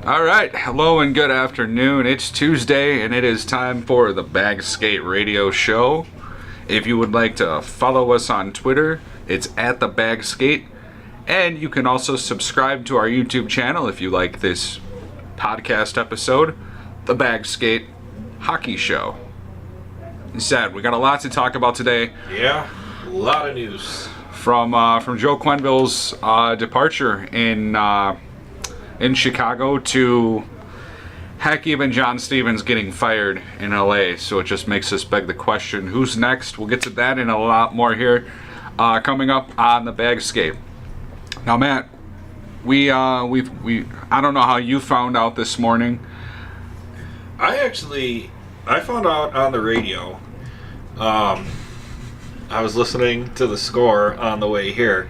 All right, hello and good afternoon. It's Tuesday and it is time for the Bag Skate Radio Show. If you would like to follow us on Twitter, it's at the Bag Skate. And you can also subscribe to our YouTube channel if you like this podcast episode, the Bag Skate Hockey Show. Said we got a lot to talk about today. Yeah, a lot of news from Joel Quenneville's departure in Chicago to heck, even John Stevens getting fired in LA. So it just makes us beg the question: who's next? We'll get to that and a lot more here coming up on the Bag Skate. Now, Matt, we I don't know how you found out this morning. I found out on the radio. I was listening to the score on the way here,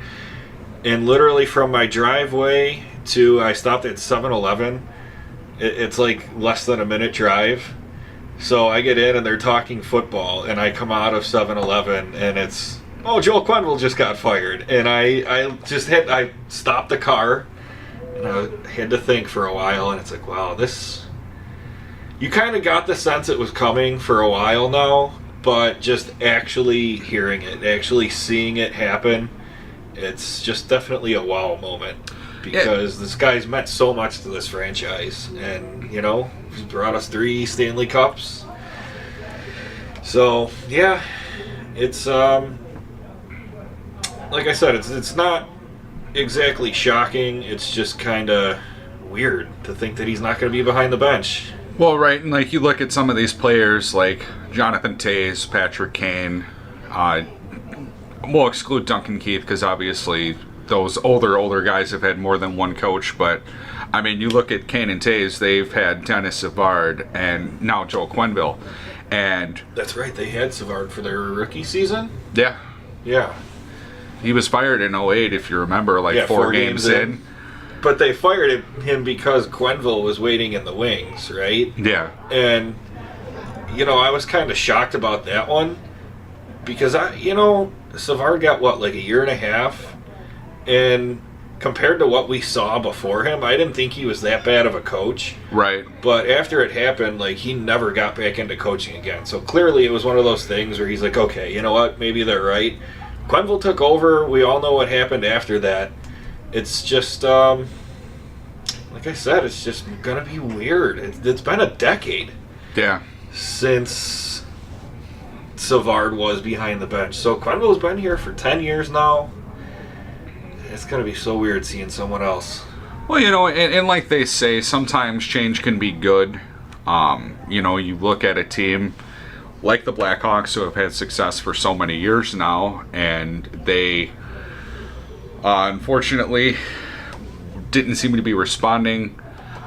and literally from my driveway to I stopped at 7-Eleven. It's like less than a minute drive. So I get in and they're talking football, and I come out of 7-Eleven and it's, oh, Joel Quenneville just got fired. And I stopped the car and I had to think for a while, and it's like, wow, this, you kind of got the sense it was coming for a while now, but just actually hearing it, actually seeing it happen, it's just definitely a wow moment. Because this guy's meant so much to this franchise, and you know, he's brought us 3 Stanley Cups. So yeah, it's like I said, it's not exactly shocking. It's just kind of weird to think that he's not going to be behind the bench. Well, right, and like you look at some of these players like Jonathan Toews, Patrick Kane. We'll exclude Duncan Keith because obviously those older guys have had more than one coach, but I mean, you look at Kane and Toews, they've had Dennis Savard and now Joel Quenneville, and that's right, they had Savard for their rookie season. Yeah, he was fired in 2008, if you remember, like 4 games in. But they fired him because Quenneville was waiting in the wings, right? Yeah, and you know, I was kind of shocked about that one because Savard got like a year and a half. And compared to what we saw before him, I didn't think he was that bad of a coach. Right. But after it happened, like, he never got back into coaching again. So clearly it was one of those things where he's like, okay, you know what? Maybe they're right. Quenneville took over. We all know what happened after that. It's just, like I said, it's just going to be weird. It's been a decade. Yeah. Since Savard was behind the bench. So Quenneville's been here for 10 years now. It's going to be so weird seeing someone else. Well, you know, and like they say, sometimes change can be good. You know, you look at a team like the Blackhawks who have had success for so many years now, and they unfortunately didn't seem to be responding.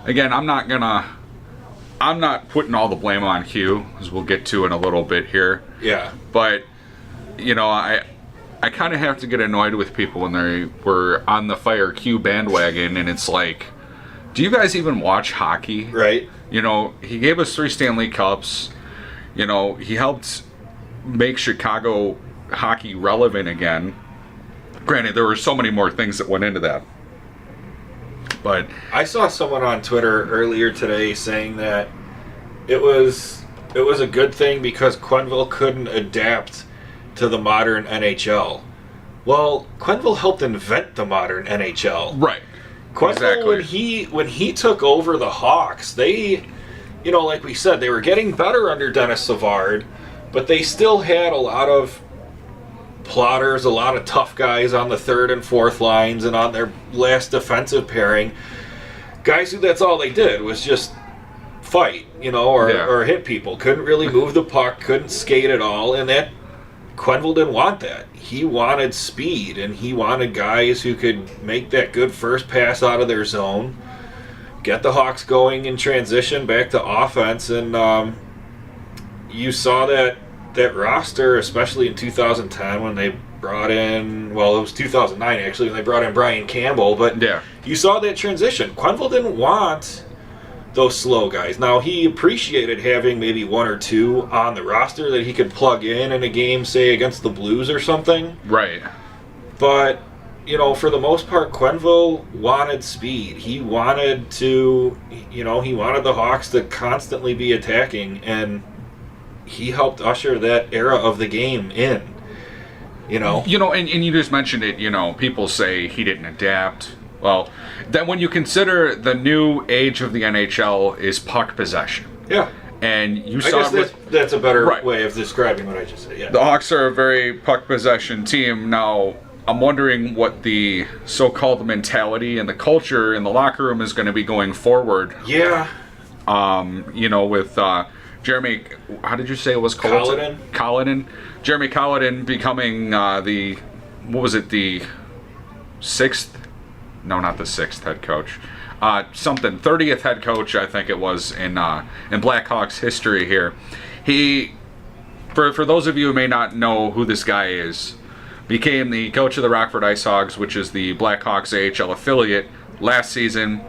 Again, I'm not putting all the blame on Hugh, as we'll get to in a little bit here. Yeah. But, you know, I kind of have to get annoyed with people when they were on the Fire Q bandwagon, and it's like, do you guys even watch hockey? Right. You know, he gave us 3 Stanley Cups. You know, he helped make Chicago hockey relevant again. Granted, there were so many more things that went into that. But I saw someone on Twitter earlier today saying that it was a good thing because Quenneville couldn't adapt to the modern NHL. Well, Quenneville helped invent the modern NHL. Right. Quenneville, exactly. when he took over the Hawks, they, you know, like we said, they were getting better under Dennis Savard, but they still had a lot of plotters, a lot of tough guys on the 3rd and 4th lines and on their last defensive pairing. Guys who that's all they did was just fight, you know, or hit people. Couldn't really move the puck, couldn't skate at all, and that Quenneville didn't want that. He wanted speed, and he wanted guys who could make that good first pass out of their zone, get the Hawks going in transition back to offense, and you saw that roster, especially in 2010 when they brought in, well, it was 2009 actually, when they brought in Brian Campbell, but you saw that transition. Quenneville didn't want those slow guys. Now, he appreciated having maybe 1 or 2 on the roster that he could plug in a game, say, against the Blues or something. Right. But for the most part, Quenneville wanted speed. He wanted to, he wanted the Hawks to constantly be attacking, and he helped usher that era of the game in. And you just mentioned it, people say he didn't adapt. Well, then when you consider the new age of the NHL is puck possession. Yeah. And you I saw guess that's a better right. way of describing what I just said, yeah. The Hawks are a very puck possession team. Now, I'm wondering what the so-called mentality and the culture in the locker room is going to be going forward. Yeah. With Jeremy, how did you say it was called? Colliton. Jeremy Colliton becoming the 6th? No, not the 6th head coach. 30th head coach, I think it was, in Blackhawks history here. He, for those of you who may not know who this guy is, became the coach of the Rockford Ice Hogs, which is the Blackhawks AHL affiliate, last season.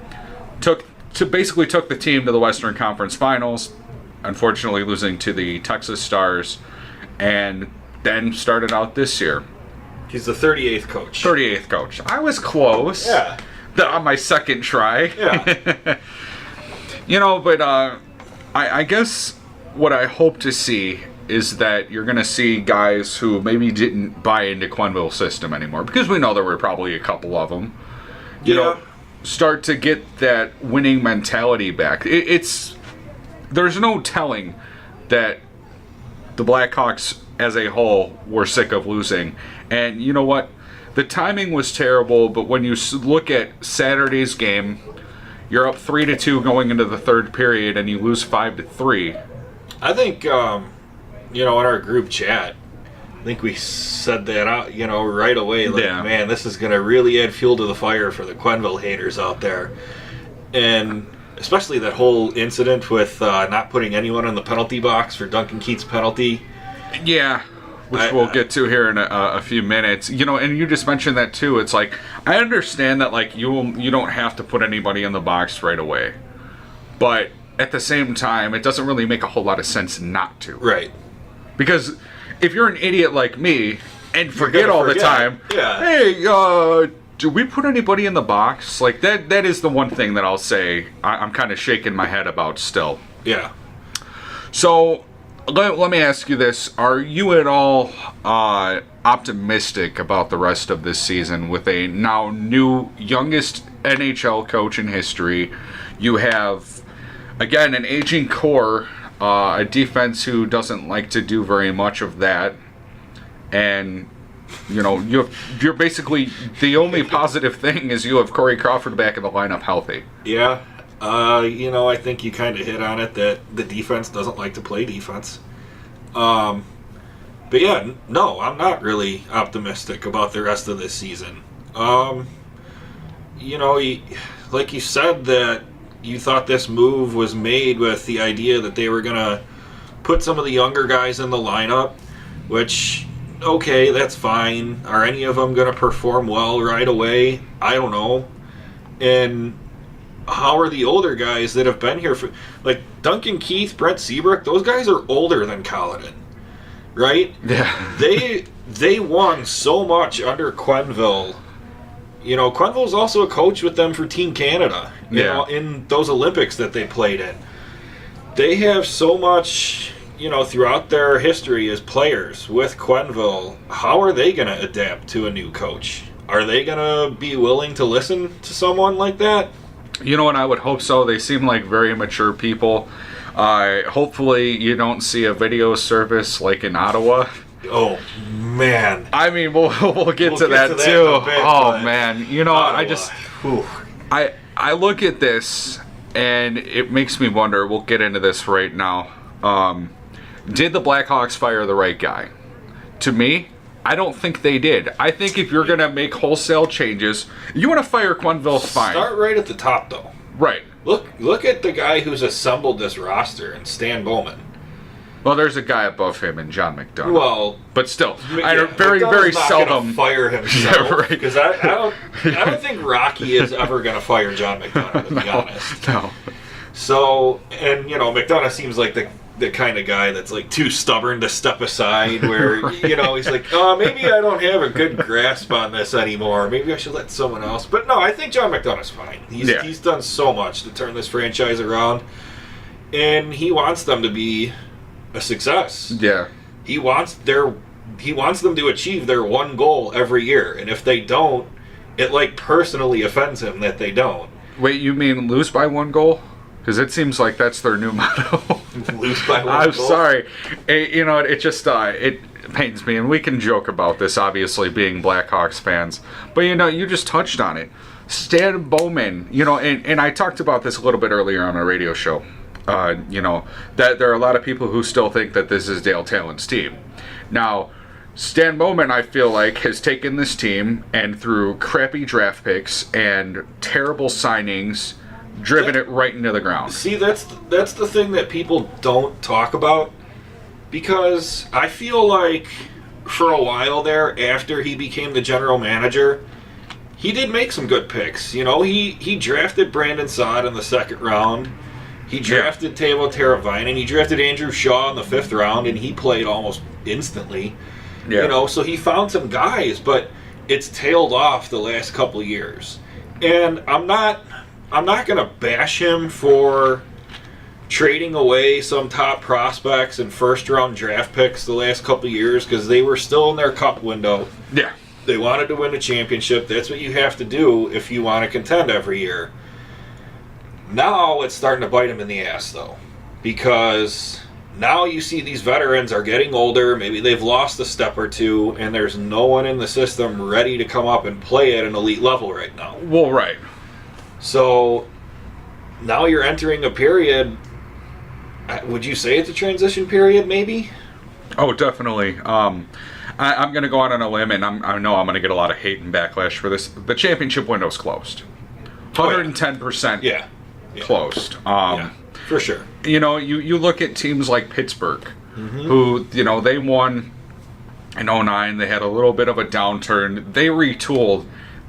Basically took the team to the Western Conference Finals, unfortunately losing to the Texas Stars, and then started out this year. He's the 38th coach. 38th coach. I was close. Yeah. On my second try. Yeah. But I guess what I hope to see is that you're going to see guys who maybe didn't buy into Quenneville's system anymore, because we know there were probably a couple of them. Start to get that winning mentality back. There's no telling that the Blackhawks as a whole were sick of losing. And you know what? The timing was terrible, but when you look at Saturday's game, you're up 3-2 going into the third period, and you lose 5-3. I think, in our group chat, I think we said that out, right away. Man, this is going to really add fuel to the fire for the Quenneville haters out there. And especially that whole incident with not putting anyone in the penalty box for Duncan Keith's penalty. Yeah, which we'll get to here in a few minutes. And you just mentioned that too. It's like, I understand that you don't have to put anybody in the box right away, but at the same time, it doesn't really make a whole lot of sense not to. Right. Because if you're an idiot like me and forget all the time, hey, do we put anybody in the box? That is the one thing that I'll say I'm kind of shaking my head about still. Yeah. So let me ask you this. Are you at all optimistic about the rest of this season with a now new youngest NHL coach in history? You have, again, an aging core, a defense who doesn't like to do very much of that, and you're basically, the only positive thing is you have Corey Crawford back in the lineup healthy. Yeah. I think you kind of hit on it, that the defense doesn't like to play defense. But yeah, no, I'm not really optimistic about the rest of this season. Like you said, that you thought this move was made with the idea that they were going to put some of the younger guys in the lineup, which, okay, that's fine. Are any of them going to perform well right away? I don't know. And how are the older guys that have been here for, Duncan Keith, Brent Seabrook, those guys are older than Colliton, right? Yeah. They won so much under Quenneville. Quenneville's also a coach with them for Team Canada, in those Olympics that they played in. They have so much, throughout their history as players with Quenneville. How are they going to adapt to a new coach? Are they going to be willing to listen to someone like that? And I would hope so. They seem like very mature people. Hopefully you don't see a video service like in Ottawa. Oh, man. I mean, we'll get to that too. Man. Ottawa. I look at this and it makes me wonder, we'll get into this right now. Did the Blackhawks fire the right guy? To me, I don't think they did. I think if you're going to make wholesale changes, you want to fire Quenneville, fine. Start right at the top, though. Right. Look at the guy who's assembled this roster, and Stan Bowman. Well, there's a guy above him in John McDonough. Well, but still, very seldom fire himself. Yeah, right. Because I don't think Rocky is ever going to fire John McDonough, to be honest. No. So, and McDonough seems like the the kind of guy that's like too stubborn to step aside, where right. You know, he's like, oh, maybe I don't have a good grasp on this anymore. Maybe I should let someone else. But no, I think John McDonough's fine. He's done so much to turn this franchise around, and he wants them to be a success. Yeah, he wants them to achieve their one goal every year, and if they don't, it like personally offends him that they don't. Wait, you mean lose by one goal? Because it seems like that's their new motto. Lose by one I'm goal. sorry. It just it pains me, and we can joke about this, obviously, being Blackhawks fans. But, you just touched on it. Stan Bowman, and I talked about this a little bit earlier on a radio show, that there are a lot of people who still think that this is Dale Talon's team. Now, Stan Bowman, I feel like, has taken this team and through crappy draft picks and terrible signings, driven it right into the ground. See, that's the thing that people don't talk about, because I feel like for a while there, after he became the general manager, he did make some good picks. He drafted Brandon Saad in the second round. He drafted Teuvo Teravainen. He drafted Andrew Shaw in the fifth round, and he played almost instantly. Yeah. So he found some guys, but it's tailed off the last couple of years. And I'm not going to bash him for trading away some top prospects and first-round draft picks the last couple of years, because they were still in their cup window. Yeah. They wanted to win a championship. That's what you have to do if you want to contend every year. Now it's starting to bite him in the ass, though, because now you see these veterans are getting older. Maybe they've lost a step or two, and there's no one in the system ready to come up and play at an elite level right now. Well, right. So now you're entering a period. Would you say it's a transition period, maybe? Oh, definitely. I'm going to go out on a limb, and I know I'm going to get a lot of hate and backlash for this. The championship window's closed. 110% closed. For sure. You look at teams like Pittsburgh, who, they won in 2009. They had a little bit of a downturn. They retooled.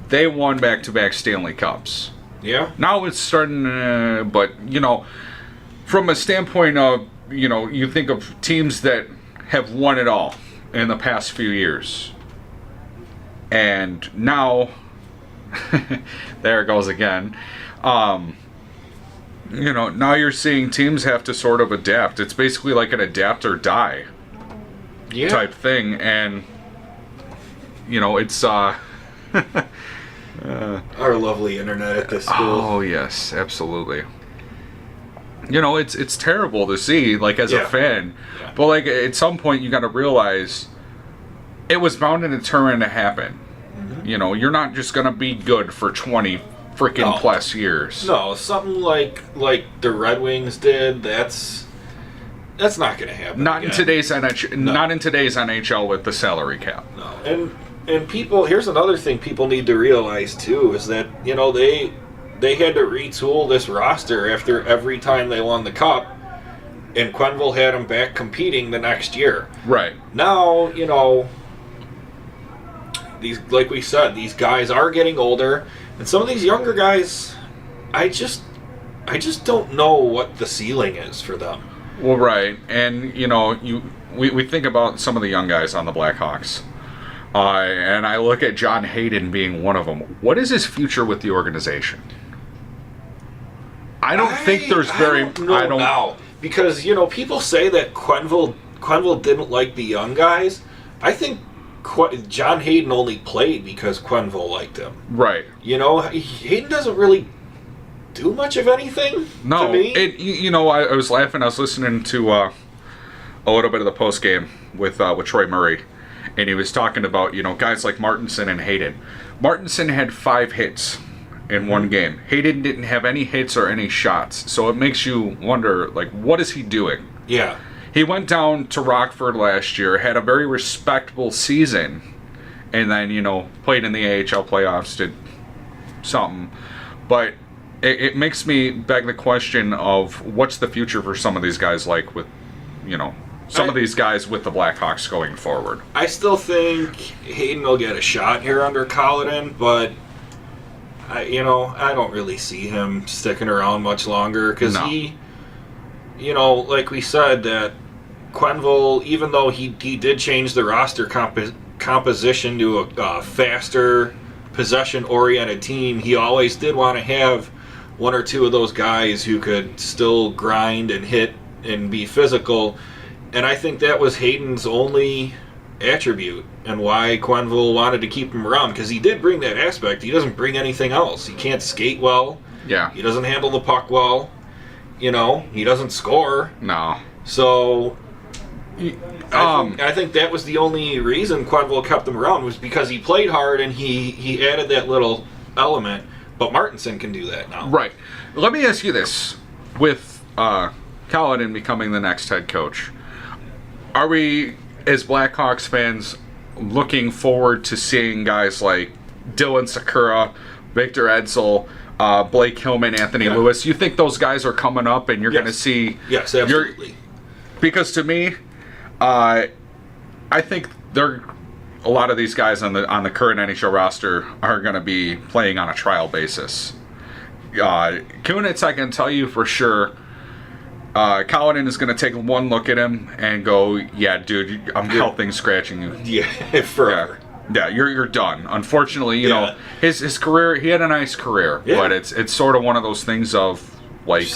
They won back-to-back Stanley Cups. Yeah. Now it's starting, but, from a standpoint of, you think of teams that have won it all in the past few years. And now, there it goes again. Now you're seeing teams have to sort of adapt. It's basically like an adapt or die type thing. And, it's... our lovely internet at this school. Oh, yes, absolutely. It's terrible to see, like, as a fan. Yeah. But, like, at some point you got to realize it was bound and determined to happen. Mm-hmm. You're not just going to be good for 20 freaking plus years. No, something like the Red Wings did, that's not going to happen. Not again. In today's NHL. No. Not in today's NHL with the salary cap. No, and people. Here's another thing people need to realize too is that they had to retool this roster after every time they won the cup, and Quenneville had them back competing the next year. Right. Now these, like we said, these guys are getting older. And some of these younger guys, I just don't know what the ceiling is for them. Well, right. And, we think about some of the young guys on the Blackhawks. And I look at John Hayden being one of them. What is his future with the organization? I don't think there's very... I don't know. Because, people say that Quenneville didn't like the young guys. I think John Hayden only played because Quenneville liked him. Right. Hayden doesn't really do much of anything to me. I was laughing. I was listening to a little bit of the post game with Troy Murray, and he was talking about guys like Martinson and Hayden. Martinson had 5 hits in one game. Hayden didn't have any hits or any shots, so it makes you wonder, like, what is he doing? Yeah. He went down to Rockford last year, had a very respectable season, and then, played in the AHL playoffs, did something. But it makes me beg the question of what's the future for some of these guys, like with, some of these guys with the Blackhawks going forward. I still think Hayden will get a shot here under Colliton, but I don't really see him sticking around much longer, because like we said, that Quenneville, even though he did change the roster composition to a faster, possession-oriented team, he always did want to have one or two of those guys who could still grind and hit and be physical. And I think that was Hayden's only attribute and why Quenneville wanted to keep him around, because he did bring that aspect. He doesn't bring anything else. He can't skate well. Yeah. He doesn't handle the puck well. He doesn't score. No. So I think that was the only reason Quenneville kept him around, was because he played hard and he added that little element. But Martinson can do that now. Right. Let me ask you this. With Kaladin becoming the next head coach, are we, as Blackhawks fans, looking forward to seeing guys like Dylan Sakura, Victor Edsel, Blake Hillman, Anthony Lewis? You think those guys are coming up and you're going to see... Yes, absolutely. Because to me, I think a lot of these guys on the current NHL roster are going to be playing on a trial basis. Kunitz, I can tell you for sure, Kaladin is going to take one look at him and go, yeah, dude, I'm helping scratching you. Yeah, forever. Yeah, you're done. Unfortunately, his career, he had a nice career, but it's sort of one of those things of, like...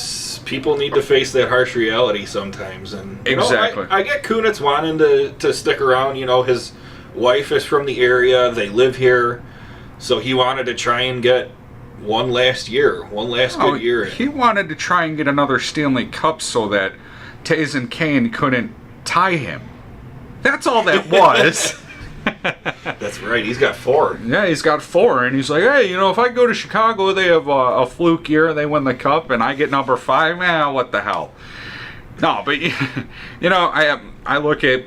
People need to face that harsh reality sometimes. And exactly. I get Kunitz wanting to stick around. His wife is from the area. They live here. So he wanted to try and get one last good year. He wanted to try and get another Stanley Cup so that Taze and Kane couldn't tie him. That's all that was. That's right. He's got 4. Yeah, he's got 4. And he's like, hey, if I go to Chicago, they have a fluke year and they win the Cup and I get number 5. Man, what the hell? No, but, I look at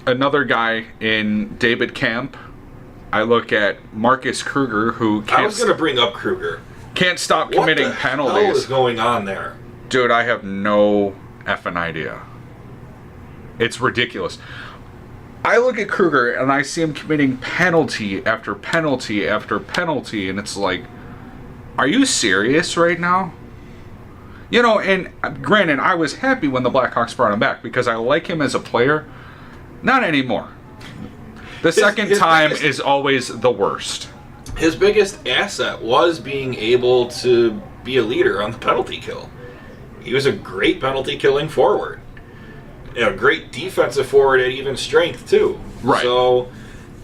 another guy in David Kemp. I look at Marcus Kruger, who can't... I was going to bring up Kruger. Can't stop committing penalties. What the hell is going on there? Dude, I have no effing idea. It's ridiculous. I look at Kruger and I see him committing penalty after penalty after penalty, and it's like, are you serious right now? And granted, I was happy when the Blackhawks brought him back because I like him as a player. Not anymore. The second time is always the worst. His biggest asset was being able to be a leader on the penalty kill. He was a great penalty killing forward. A great defensive forward at even strength, too. Right. So,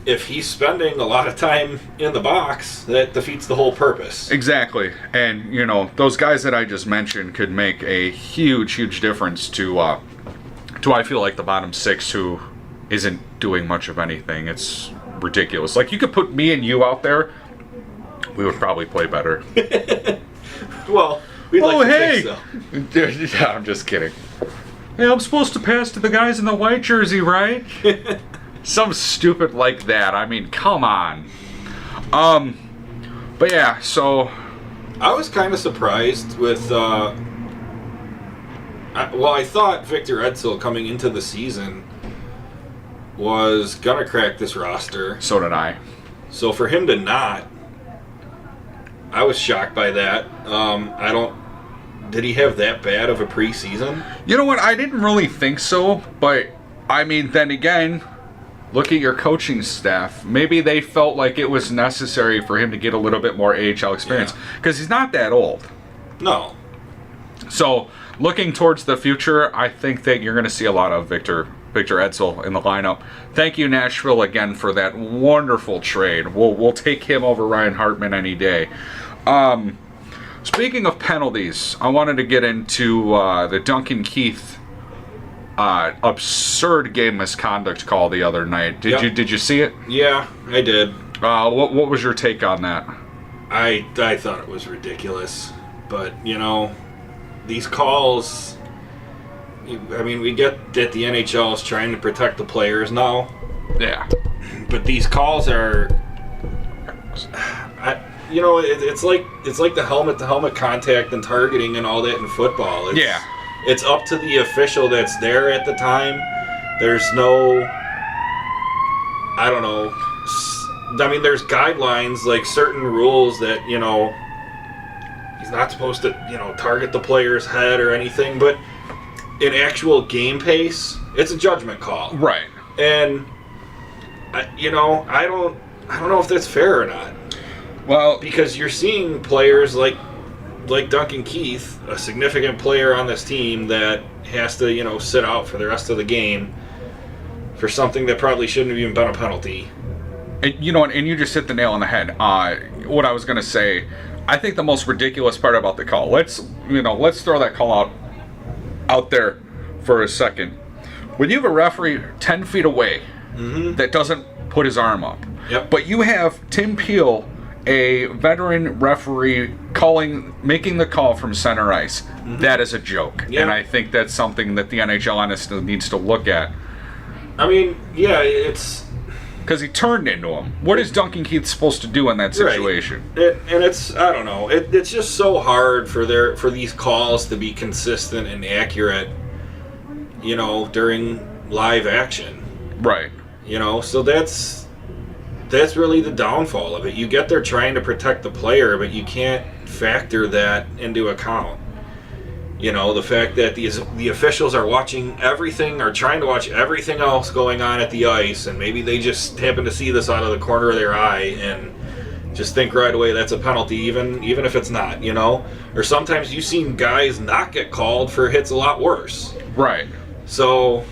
if he's spending a lot of time in the box, that defeats the whole purpose. Exactly. And, those guys that I just mentioned could make a huge, huge difference to I feel like the bottom 6 who isn't doing much of anything. It's ridiculous. Like, you could put me and you out there, we would probably play better. Well, we'd like to think so. Yeah, I'm just kidding. Hey, I'm supposed to pass to the guys in the white jersey, right? Some stupid like that. I mean, come on. But yeah, so... I was kind of surprised with... I thought Victor Edsel coming into the season was going to crack this roster. So did I. So for him to not, I was shocked by that. Did he have that bad of a preseason? You know what? I didn't really think so, but I mean, then again, look at your coaching staff. Maybe they felt like it was necessary for him to get a little bit more AHL experience because he's not that old. No. So, looking towards the future, I think that you're going to see a lot of Victor Edsel in the lineup. Thank you, Nashville, again for that wonderful trade. We'll take him over Ryan Hartman any day. Speaking of penalties, I wanted to get into the Duncan Keith absurd game misconduct call the other night. Did you see it? Yeah, I did. What was your take on that? I thought it was ridiculous, but these calls. I mean, we get that the NHL is trying to protect the players now. Yeah. But these calls are. It's like the helmet-to-helmet contact and targeting and all that in football. It's up to the official that's there at the time. There's no, I don't know. I mean, there's guidelines, like certain rules that, he's not supposed to, target the player's head or anything. But in actual game pace, it's a judgment call. Right. And I don't know if that's fair or not. Well, because you're seeing players like Duncan Keith, a significant player on this team that has to, sit out for the rest of the game for something that probably shouldn't have even been a penalty. And you just hit the nail on the head. What I was going to say, I think the most ridiculous part about the call, let's throw that call out there for a second. When you have a referee 10 feet away that doesn't put his arm up, but you have Tim Peel, a veteran referee, making the call from center ice, that is a joke. And I think that's something that the NHL honestly needs to look at. I mean, it's... Because he turned into him. What is Duncan Keith supposed to do in that situation? Right. And it's, I don't know, it's just so hard for these calls to be consistent and accurate, during live action. Right. So that's really the downfall of it. You get there trying to protect the player, but you can't factor that into account. The fact that the officials are watching everything, or trying to watch everything else going on at the ice, and maybe they just happen to see this out of the corner of their eye and just think right away that's a penalty, even if it's not, Or sometimes you've seen guys not get called for hits a lot worse. Right. So...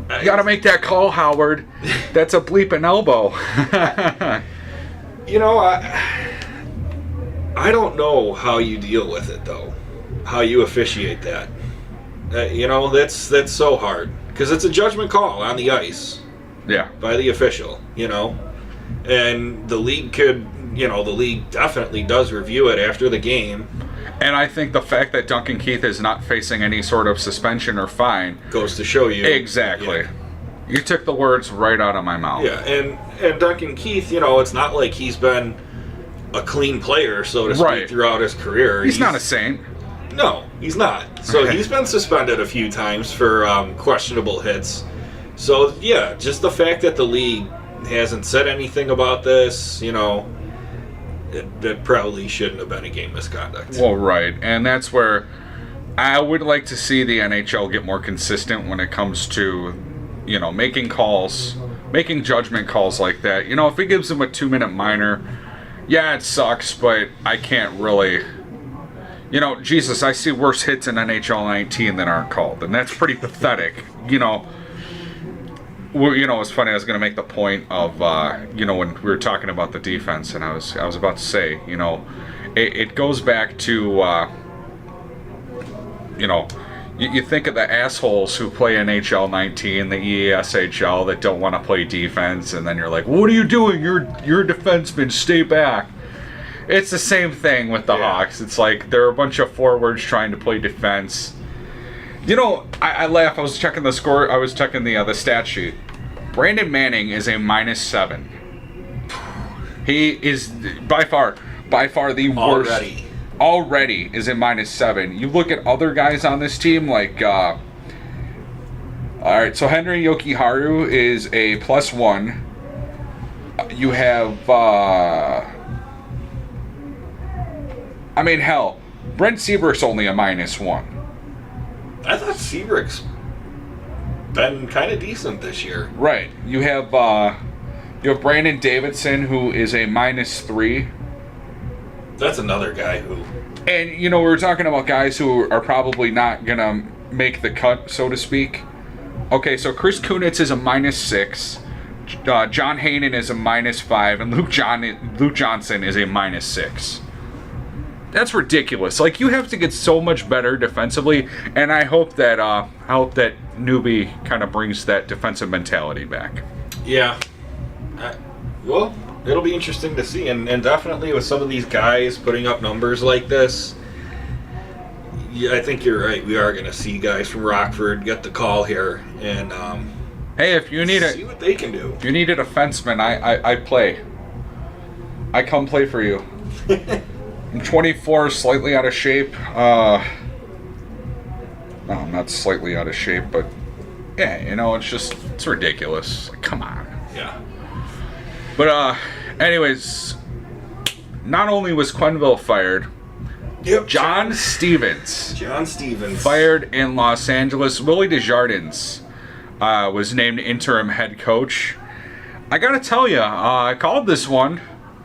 You gotta make that call, Howard. That's a bleeping elbow. I don't know how you deal with it, though. How you officiate that. That's so hard. Because it's a judgment call on the ice. Yeah. By the official, And the league the league definitely does review it after the game. And I think the fact that Duncan Keith is not facing any sort of suspension or fine goes to show you. Exactly. Yeah. You took the words right out of my mouth. Yeah, and Duncan Keith, it's not like he's been a clean player, so to speak, throughout his career. He's not a saint. No, he's not. So he's been suspended a few times for questionable hits. So, yeah, just the fact that the league hasn't said anything about this, that probably shouldn't have been a game misconduct. Well, right. And that's where I would like to see the NHL get more consistent when it comes to, making calls, making judgment calls like that. If it gives them a 2-minute minor, yeah, it sucks, but I can't really... Jesus, I see worse hits in NHL 19 than aren't called, and that's pretty pathetic. It's funny. I was going to make the point of, when we were talking about the defense, and I was about to say, it goes back to, you think of the assholes who play NHL 19, the EASHL, that don't want to play defense, and then you're like, what are you doing? You're defenseman, stay back. It's the same thing with the Hawks. It's like they're a bunch of forwards trying to play defense. I laugh. I was checking the score. I was checking the stat sheet. Brandon Manning is a -7. He is by far the worst. Already is a -7. You look at other guys on this team, like all right. So Henry Yokiharu is a +1. You have hell, Brent Seabrook's only a -1. I thought Seabrook's been kind of decent this year. Right. You have Brandon Davidson, who is a -3. That's another guy who... And, we were talking about guys who are probably not going to make the cut, so to speak. Okay, so Chris Kunitz is a -6. John Hayden is a -5. And Luke Johnson is a -6. That's ridiculous. Like, you have to get so much better defensively, and I hope that Newbie kind of brings that defensive mentality back. Yeah. Well, it'll be interesting to see, and definitely with some of these guys putting up numbers like this, yeah, I think you're right. We are going to see guys from Rockford get the call here, and hey, if you need see what they can do. If you need a defenseman, I play. I come play for you. I'm 24, slightly out of shape. No, I'm not slightly out of shape, but yeah, it's ridiculous. Like, come on. Yeah. But anyways, not only was Quenneville fired, Yep. John Stevens. John Stevens. Fired in Los Angeles. Willie Desjardins was named interim head coach. I gotta tell you, I called this one.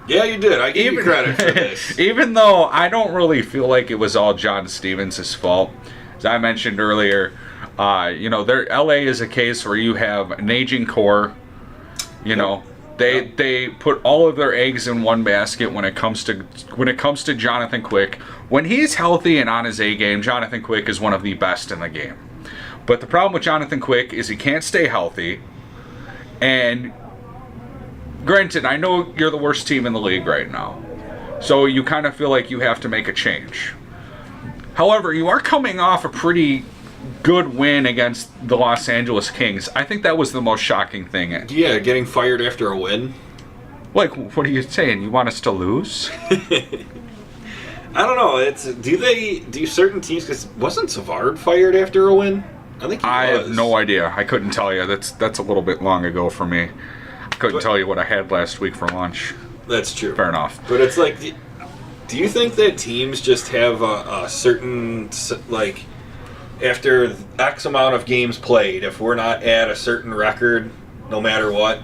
Yeah, you did. I give you credit for this. Even though I don't really feel like it was all John Stevens' fault. As I mentioned earlier, LA is a case where you have an aging core. They put all of their eggs in one basket when it comes to Jonathan Quick. When he's healthy and on his A game, Jonathan Quick is one of the best in the game. But the problem with Jonathan Quick is he can't stay healthy. And granted, I know you're the worst team in the league right now. So you kind of feel like you have to make a change. However, you are coming off a pretty good win against the Los Angeles Kings. I think that was the most shocking thing. Yeah, getting fired after a win. Like, what are you saying? You want us to lose? I don't know. Do certain teams? Because wasn't Savard fired after a win? I think he was. I have no idea. I couldn't tell you. That's a little bit long ago for me. I couldn't tell you what I had last week for lunch. That's true. Fair enough. But it's like, do you think that teams just have a certain, like, after X amount of games played, if we're not at a certain record, no matter what,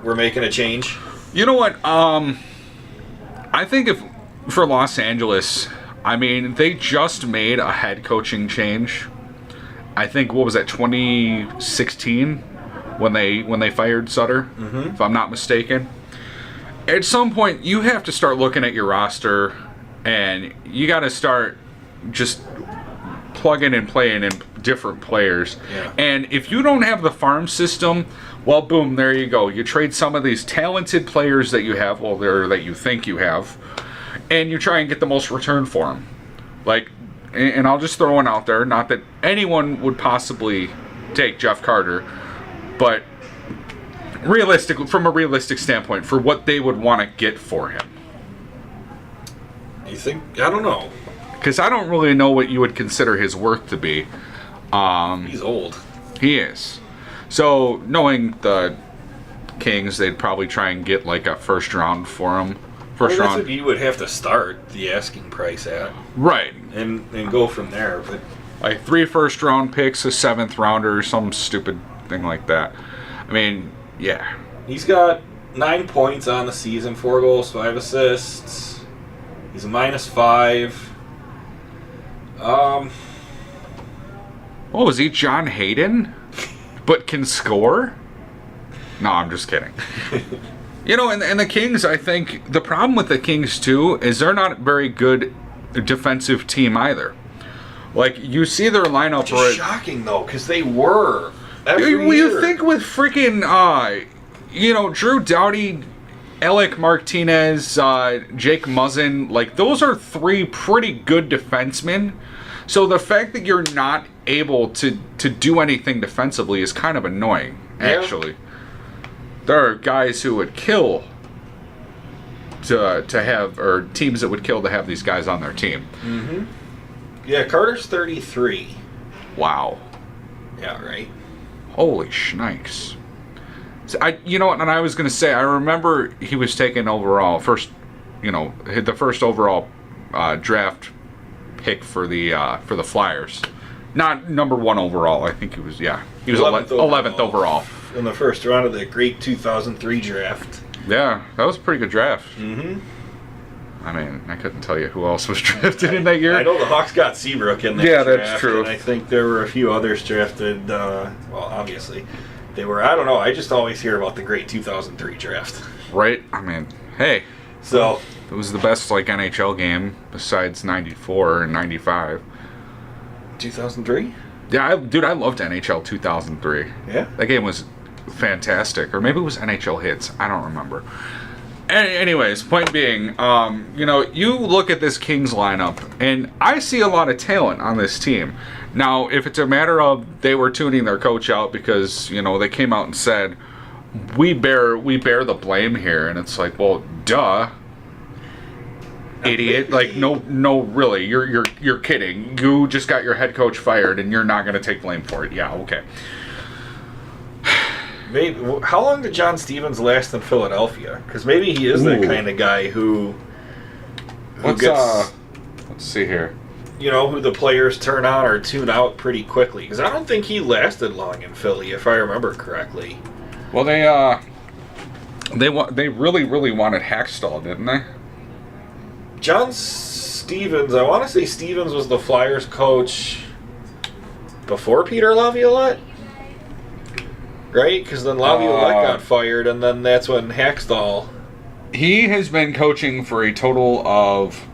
we're making a change? You know what? I think for Los Angeles, I mean, they just made a head coaching change. I think, what was that, 2016 when they fired Sutter, if I'm not mistaken. At some point, you have to start looking at your roster, and you got to start just plugging and playing in different players. Yeah. And if you don't have the farm system, well, boom, there you go. You trade some of these talented players that you have, that you think you have, and you try and get the most return for them. Like, and I'll just throw one out there, not that anyone would possibly take Jeff Carter, but from a realistic standpoint, for what they would want to get for him. You think? I don't know. Because I don't really know what you would consider his worth to be. He's old. He is. So, knowing the Kings, they'd probably try and get like a first round for him. That's what you would have to start the asking price at. Right. And go from there. But like 3 first round picks, a 7th rounder, some stupid thing like that. I mean, yeah. He's got 9 points on the season, 4 goals, 5 assists. He's a -5. What was he, John Hayden? But can score? No, I'm just kidding. And the Kings, I think, the problem with the Kings, too, is they're not a very good defensive team either. Like, you see their lineup... Which is shocking, though, because they were every year. You think with freaking, Drew Doughty, Alec Martinez, Jake Muzzin, like, those are 3 pretty good defensemen. So the fact that you're not able to do anything defensively is kind of annoying, actually. There are guys who would kill to have, or teams that would kill to have these guys on their team. Mm-hmm. Yeah, Carter's 33. Wow. Yeah, right. Holy shnikes. So and I was going to say, I remember he was taken overall, the first overall draft pick for the Flyers. Not number 1 overall. I think he was 11th overall. In the first round of the great 2003 draft. Yeah, that was a pretty good draft. Mm-hmm. I mean, I couldn't tell you who else was drafted in that year. I know the Hawks got Seabrook in that draft. Yeah, that's true. And I think there were a few others drafted, obviously. They were, I don't know, I just always hear about the great 2003 draft. Right? I mean, hey. So. It was the best, NHL game besides 94 and 95. 2003? Yeah, I loved NHL 2003. Yeah? That game was fantastic. Or maybe it was NHL Hits. I don't remember. Anyways, point being, you look at this Kings lineup, and I see a lot of talent on this team. Now, if it's a matter of they were tuning their coach out because, they came out and said, we bear the blame here, and it's like, well, duh. Idiot. Like, no, really. You're kidding. You just got your head coach fired, and you're not going to take blame for it. Yeah, okay. Maybe. How long did John Stevens last in Philadelphia? Because maybe he is that kind of guy who let's Let's see here. Who the players turn on or tune out pretty quickly. Because I don't think he lasted long in Philly, if I remember correctly. Well, they really, really wanted Hackstall, didn't they? John Stevens, I want to say Stevens was the Flyers coach before Peter Laviolette? Right? Because then Laviolette got fired, and then that's when Hackstall... He has been coaching for a total of,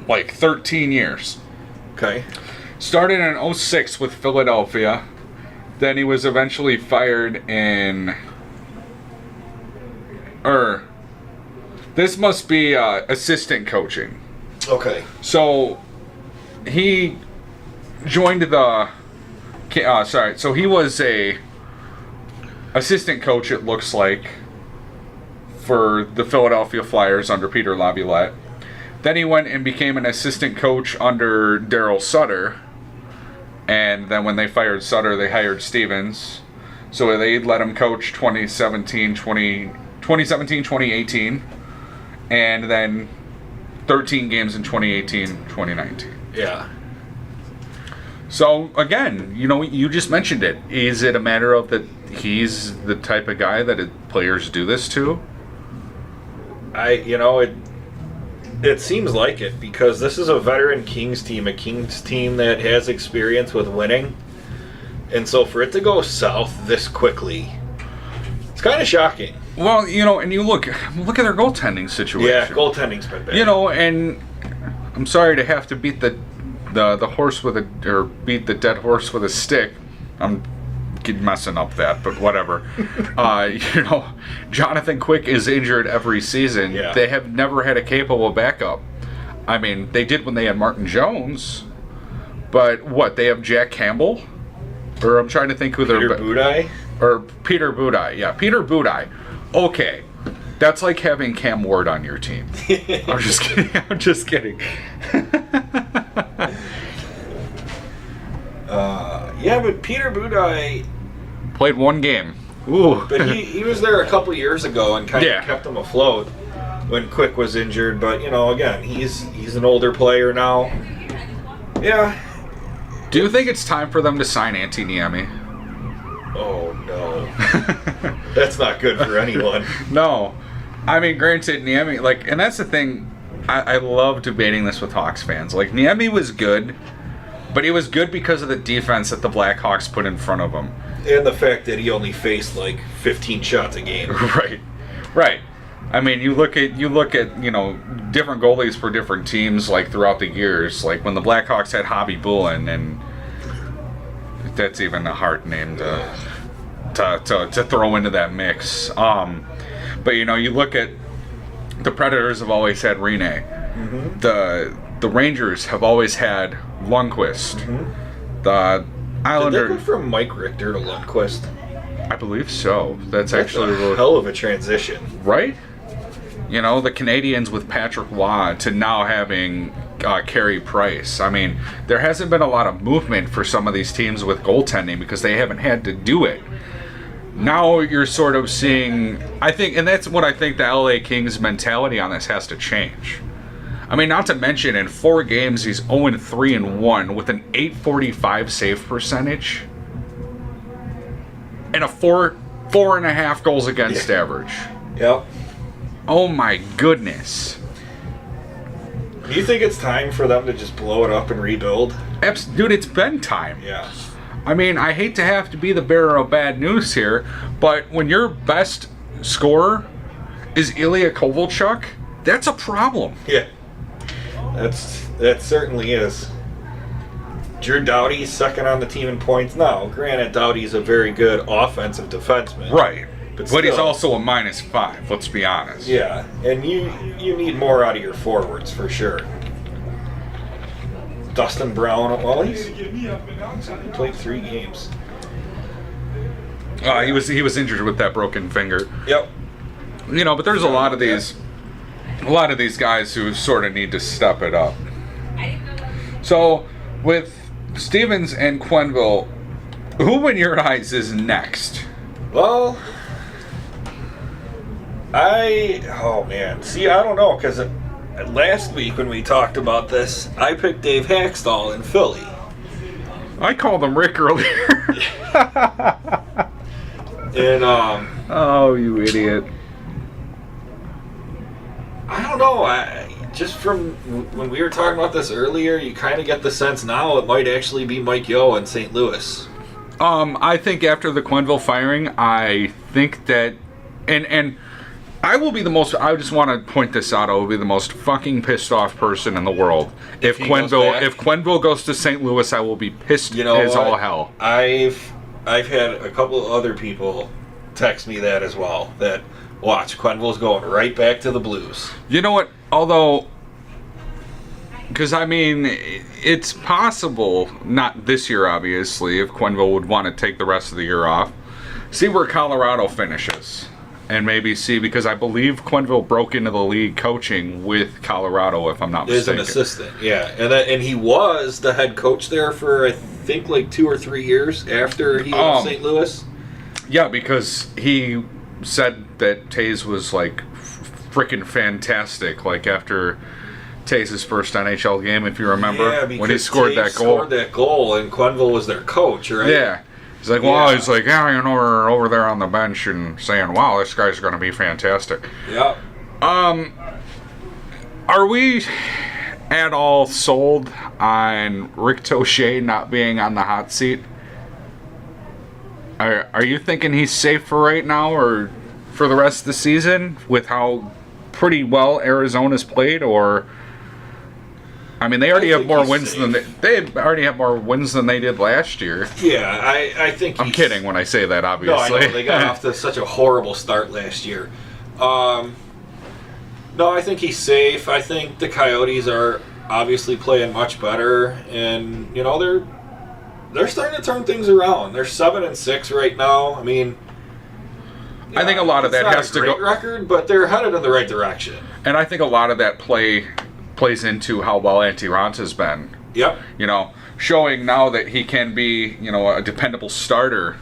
13 years. Okay. Started in 2006 with Philadelphia. Then he was eventually fired in... This must be assistant coaching. Okay. So, he joined the... So he was a assistant coach, it looks like, for the Philadelphia Flyers under Peter Laviolette. Then he went and became an assistant coach under Daryl Sutter. And then when they fired Sutter, they hired Stevens. So they let him coach 2017-2018. And then 13 games in 2018-2019. Yeah. So, again, you just mentioned it. Is it a matter of that he's the type of guy that players do this to? It seems like it, because this is a veteran Kings team, a Kings team that has experience with winning. And so for it to go south this quickly, it's kind of shocking. Well, and you look at their goaltending situation. Yeah, goaltending's been bad. And I'm sorry to have to beat the horse beat the dead horse with a stick. I'm messing up that, but whatever. Jonathan Quick is injured every season. Yeah. They have never had a capable backup. I mean, they did when they had Martin Jones, but they have Jack Campbell? Or I'm trying to think who Peter Budaj? Or Peter Budaj. Yeah, Peter Budaj. Okay. That's like having Cam Ward on your team. I'm just kidding. Yeah, but Peter Budaj played one game. Ooh. But he was there a couple years ago and kind of kept them afloat when Quick was injured. But, again, he's an older player now. Yeah. Do you think it's time for them to sign Antti Niemi? Oh, no. That's not good for anyone. No. I mean, granted, Niemi, and that's the thing, I love debating this with Hawks fans. Niemi was good, but he was good because of the defense that the Blackhawks put in front of him. And the fact that he only faced 15 shots a game. Right. I mean, you look at different goalies for different teams throughout the years. When the Blackhawks had Hobby Bullen, and that's even a hard name to throw into that mix. But you look at the Predators have always had Rene. Mm-hmm. The Rangers have always had Lundqvist. Mm-hmm. The Islanders. Did they go from Mike Richter to Lundqvist? I believe so. That's actually a hell of a transition, right? The Canadians with Patrick Waugh to now having Carey Price. I mean, there hasn't been a lot of movement for some of these teams with goaltending because they haven't had to do it. Now you're sort of seeing, I think, and that's what I think the LA Kings mentality on this has to change. I mean, not to mention, in 4 games, he's 0-3-1 with an .845 save percentage and a 4.5 goals against average. Yep. Oh my goodness. Do you think it's time for them to just blow it up and rebuild? Dude, it's been time. Yeah. I mean, I hate to have to be the bearer of bad news here, but when your best scorer is Ilya Kovalchuk, that's a problem. Yeah. That certainly is. Drew Doughty's second on the team in points now. Granted, Doughty's a very good offensive defenseman. Right. But he's also a -5, let's be honest. Yeah, and you need more out of your forwards for sure. Dustin Brown, well, he played 3 games. He was injured with that broken finger. Yep. But there's a lot of these guys who sort of need to step it up. So, with Stevens and Quenneville, who in your eyes is next? Well, I don't know, because last week when we talked about this, I picked Dave Haxtell in Philly. I called him Rick earlier. And oh, you idiot! I don't know. Just from when we were talking about this earlier, you kind of get the sense now it might actually be Mike Yeo in St. Louis. I think after the Quenneville firing, I think that, and I will be the most. I just want to point this out. I will be the most fucking pissed off person in the world if Quenneville goes to St. Louis. I will be pissed as all hell. I've had a couple of other people text me that as well. That watch Quenneville's going right back to the Blues. You know what? Although, because I mean, it's possible, not this year obviously, if Quenneville would want to take the rest of the year off, see where Colorado finishes. And maybe see, because I believe Quenneville broke into the league coaching with Colorado, if I'm not mistaken. As an assistant, yeah. And he was the head coach there for, I think, like 2 or 3 years after he left St. Louis. Yeah, because he said that Taze was, like, freaking fantastic, like, after Taze's first NHL game, if you remember. Yeah, because when he scored that goal. Scored that goal, and Quenneville was their coach, right? Yeah. He's like, well, he's like, yeah, you know, we're over there on the bench and saying, wow, this guy's going to be fantastic. Yeah. Are we at all sold on Rick Tosche not being on the hot seat? Are you thinking he's safe for right now or for the rest of the season with how pretty well Arizona's played? Or, I mean, they already have more wins than they already have more wins than they did last year. Yeah, I think I'm kidding when I say that, obviously. No, I know they got off to such a horrible start last year. No, I think he's safe. I think the Coyotes are obviously playing much better, and you know they're starting to turn things around. They're 7-6 right now. I mean, I think a lot of that has to go. Record, but they're headed in the right direction. And I think a lot of that plays into how well Antti-Ranta's been. Yep. You know, showing now that he can be, you know, a dependable starter,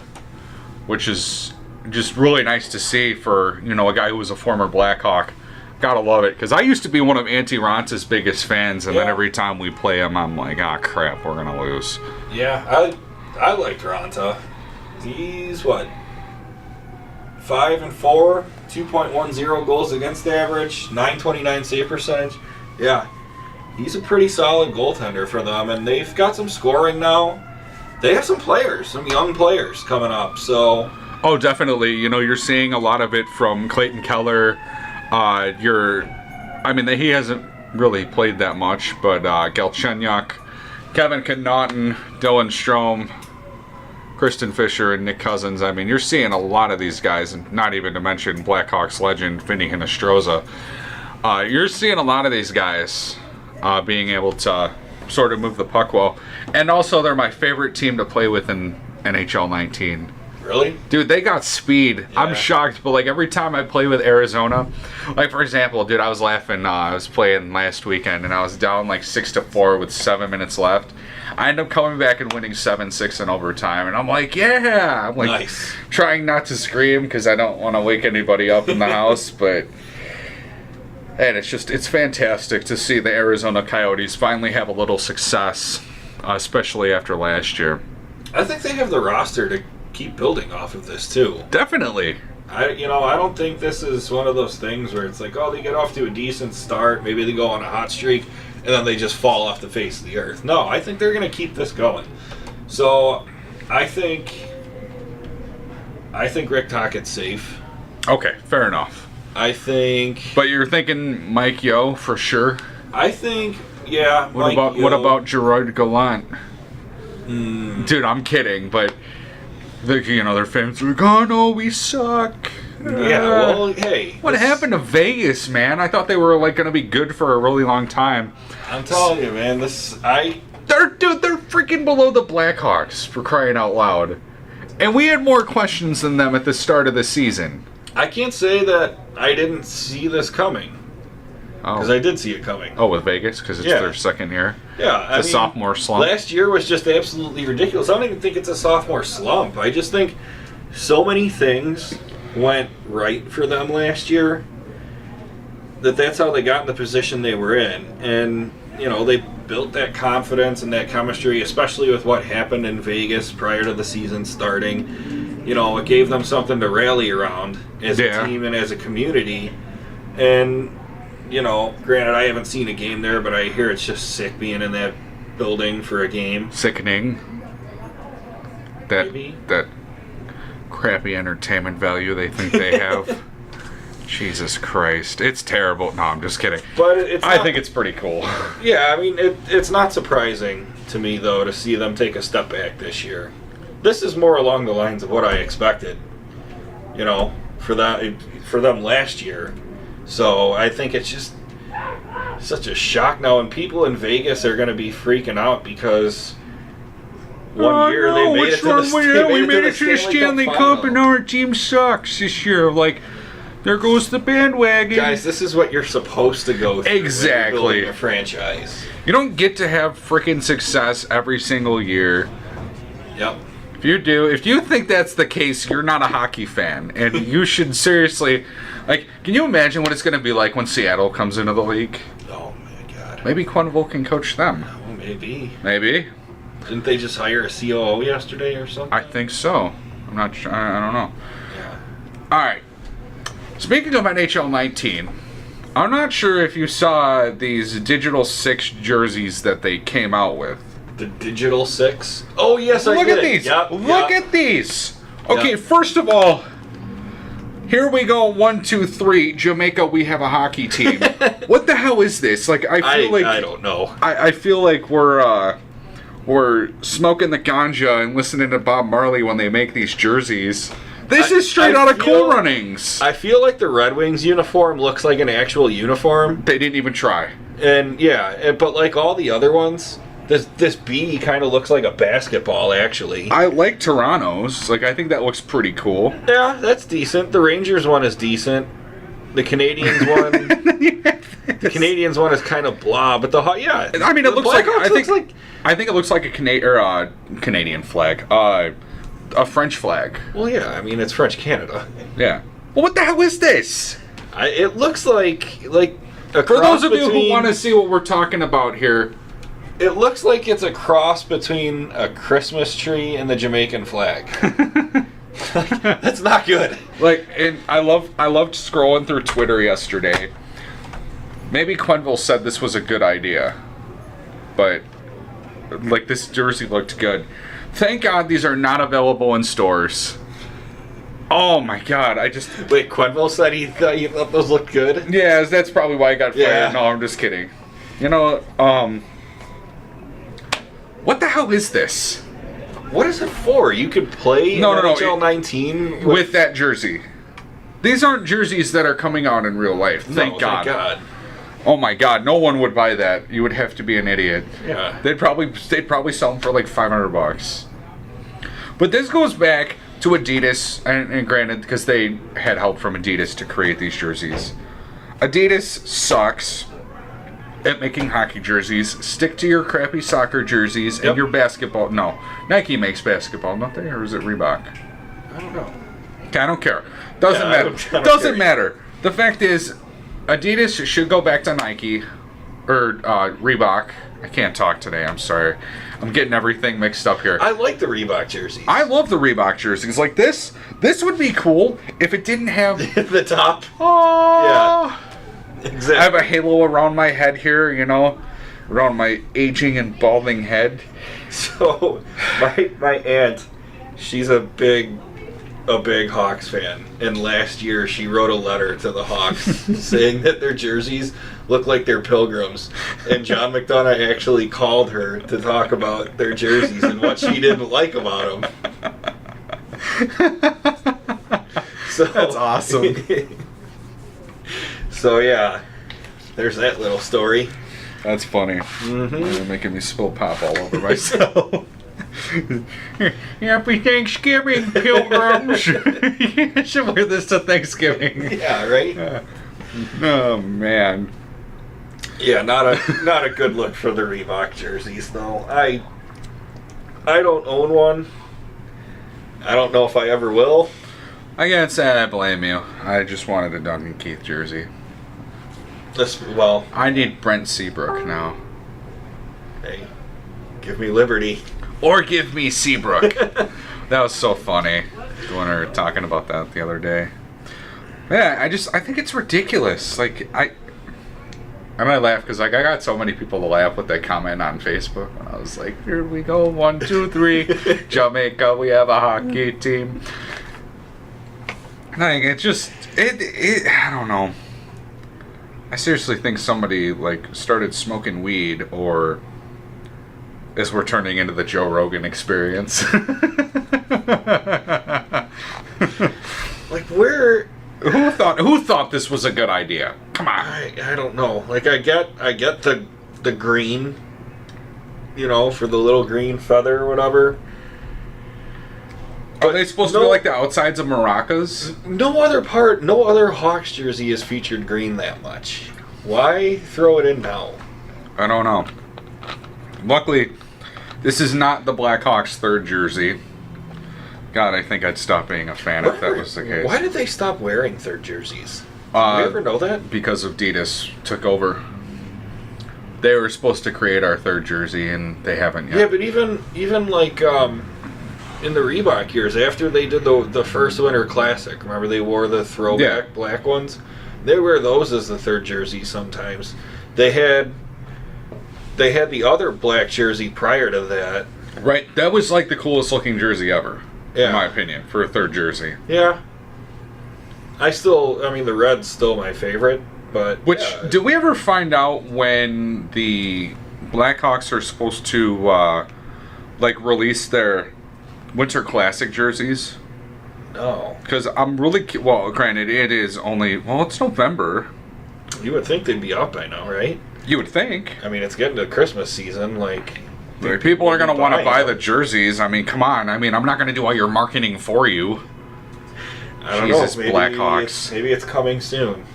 which is just really nice to see for, you know, a guy who was a former Blackhawk. Gotta love it, because I used to be one of Antti-Ranta's biggest fans, and then every time we play him, I'm like, ah, crap, we're gonna lose. Yeah, I liked Ranta. He's what? 5-4, 2.10 goals against average, 929 save percentage. Yeah, he's a pretty solid goaltender for them, and they've got some scoring now. They have some players, some young players coming up. So, oh, definitely. You know, you're seeing a lot of it from Clayton Keller. I mean, he hasn't really played that much, but Galchenyuk, Kevin Connaughton, Dylan Strome, Kristen Fisher, and Nick Cousins. I mean, you're seeing a lot of these guys, and not even to mention Blackhawks legend Vinny Hinostroza. You're seeing a lot of these guys being able to sort of move the puck well. And also, they're my favorite team to play with in NHL 19. Really? Dude, they got speed. Yeah. I'm shocked, but like every time I play with Arizona, like for example, dude, I was laughing. I was playing last weekend, and I was down like 6-4 with 7 minutes left. I end up coming back and winning 7-6 in overtime, and I'm like, yeah. I'm like nice. Trying not to scream because I don't want to wake anybody up in the house, but. And it's fantastic to see the Arizona Coyotes finally have a little success, especially after last year. I think they have the roster to keep building off of this too. Definitely. I don't think this is one of those things where it's like, oh, they get off to a decent start, maybe they go on a hot streak, and then they just fall off the face of the earth. No, I think they're going to keep this going. So, I think Rick Tocchet's safe. Okay, fair enough. I think. But you're thinking Mike Yeo for sure? I think, yeah. What about Gerard Gallant? Dude, I'm kidding, but their fans are like, oh no, we suck. Yeah, well, hey. What happened to Vegas, man? I thought they were like going to be good for a really long time. I'm telling you, man, they're freaking below the Blackhawks, for crying out loud. And we had more questions than them at the start of the season. I can't say that I didn't see this coming. Because I did see it coming. Oh, with Vegas? Because it's their second year? Yeah. It's a sophomore slump. Last year was just absolutely ridiculous. I don't even think it's a sophomore slump. I just think so many things went right for them last year that's how they got in the position they were in. And, you know, they built that confidence and that chemistry, especially with what happened in Vegas prior to the season starting. You know, it gave them something to rally around as a team and as a community. And, you know, granted, I haven't seen a game there, but I hear it's just sick being in that building for a game. Sickening. That crappy entertainment value they think they have. Jesus Christ. It's terrible. No, I'm just kidding. But I think it's pretty cool. Yeah, I mean, it's not surprising to me, though, to see them take a step back this year. This is more along the lines of what I expected, you know, for them last year. So I think it's just such a shock now, and people in Vegas are going to be freaking out because one year they made it to the Stanley Cup, and now our team sucks this year. Like, there goes the bandwagon. Guys, this is what you're supposed to go through. Exactly. When you're building a franchise. You don't get to have freaking success every single year. Yep. If you think that's the case, you're not a hockey fan, and you should seriously, like, can you imagine what it's going to be like when Seattle comes into the league? Oh my God. Maybe Quenneville can coach them. Oh, maybe. Maybe. Didn't they just hire a COO yesterday or something? I think so. I'm not sure. I don't know. Yeah. All right. Speaking of NHL 19, I'm not sure if you saw these Digital 6 jerseys that they came out with. The Digital 6? Oh, yes, I did. Look at these. Look at these. Okay, first of all, here we go. 1, 2, 3. Jamaica, we have a hockey team. What the hell is this? Like, I don't know. I feel like we're smoking the ganja and listening to Bob Marley when they make these jerseys. This is straight out of Cool Runnings. I feel like the Red Wings uniform looks like an actual uniform. They didn't even try. And but like all the other ones, this B kind of looks like a basketball, actually. I like Toronto's. Like, I think that looks pretty cool. Yeah, that's decent. The Rangers one is decent. The Canadians one, the Canadians one is kind of blah. But I mean, it looks like I think it looks like a Canadian flag. A French flag. Well, yeah. I mean, it's French Canada. Yeah. Well, what the hell is this? It looks like a cross. For those of you who want to see what we're talking about here, it looks like it's a cross between a Christmas tree and the Jamaican flag. That's not good. Like, and I loved scrolling through Twitter yesterday. Maybe Quenneville said this was a good idea, but like, this jersey looked good. Thank God these are not available in stores. Oh my God! Wait. Quenneville said he thought those looked good. Yeah, that's probably why I got fired. Yeah. No, I'm just kidding. You know, what the hell is this? What is it for? You could play NHL 19 with that jersey. These aren't jerseys that are coming out in real life. Thank God. Thank God. Oh my God! No one would buy that. You would have to be an idiot. Yeah. They'd probably sell them for like $500. But this goes back to Adidas, and granted, because they had help from Adidas to create these jerseys. Adidas sucks at making hockey jerseys. Stick to your crappy soccer jerseys and your basketball. No, Nike makes basketball, don't they? Or is it Reebok? I don't know. Okay, I don't care. Doesn't matter. Doesn't matter. The fact is, Adidas should go back to Nike or Reebok. I can't talk today. I'm sorry. I'm getting everything mixed up here. I like the Reebok jerseys. I love the Reebok jerseys. Like this would be cool if it didn't have the top. Oh, yeah, exactly. I have a halo around my head here, you know, around my aging and balding head. So my aunt, she's a big Hawks fan, and last year she wrote a letter to the Hawks saying that their jerseys look like they're pilgrims, and John McDonough actually called her to talk about their jerseys and what she didn't like about them. So that's awesome. So yeah, there's that little story. That's funny. Mm-hmm. You're making me spill pop all over myself. Happy Thanksgiving, pilgrims. You should wear this to Thanksgiving. Yeah, right? Oh, man. Yeah, not a good look for the Reebok jerseys, though. I don't own one. I don't know if I ever will. I can't say I blame you. I just wanted a Duncan Keith jersey. Well, I need Brent Seabrook now. hey, give me Liberty. Or give me Seabrook. That was so funny when we were talking about that the other day. Yeah, I think it's ridiculous. Like, I might laugh because like I got so many people to laugh with that comment on Facebook. And I was like, here we go, 1, 2, 3, Jamaica, we have a hockey team. Like, it just, I don't know. I seriously think somebody like started smoking weed, or as we're turning into the Joe Rogan experience. Like, where? Who thought this was a good idea? Come on. I don't know. Like, I get the green, for the little green feather or whatever. Are they supposed to be like the outsides of maracas? No other Hawks jersey is featured green that much. Why throw it in now? I don't know. Luckily, this is not the Blackhawks' third jersey. God, I think I'd stop being a fan if that was the case. Why did they stop wearing third jerseys? Did you ever know that? Because of Adidas took over. They were supposed to create our third jersey, and they haven't yet. Yeah, but even like in the Reebok years, after they did the first Winter Classic, remember they wore the throwback black ones? They wear those as the third jersey sometimes. They had the other black jersey prior to that. Right, that was like the coolest looking jersey ever, yeah. In my opinion, for a third jersey. Yeah. The red's still my favorite, but... Did we ever find out when the Blackhawks are supposed to, release their Winter Classic jerseys? No. Because I'm really... Well, granted, it is only... Well, it's November. You would think they'd be up by now, right? You would think. It's getting to Christmas season, people are going to want to buy the jerseys. Come on. I'm not going to do all your marketing for you. I don't Jesus, know. Maybe Blackhawks. Maybe it's coming soon.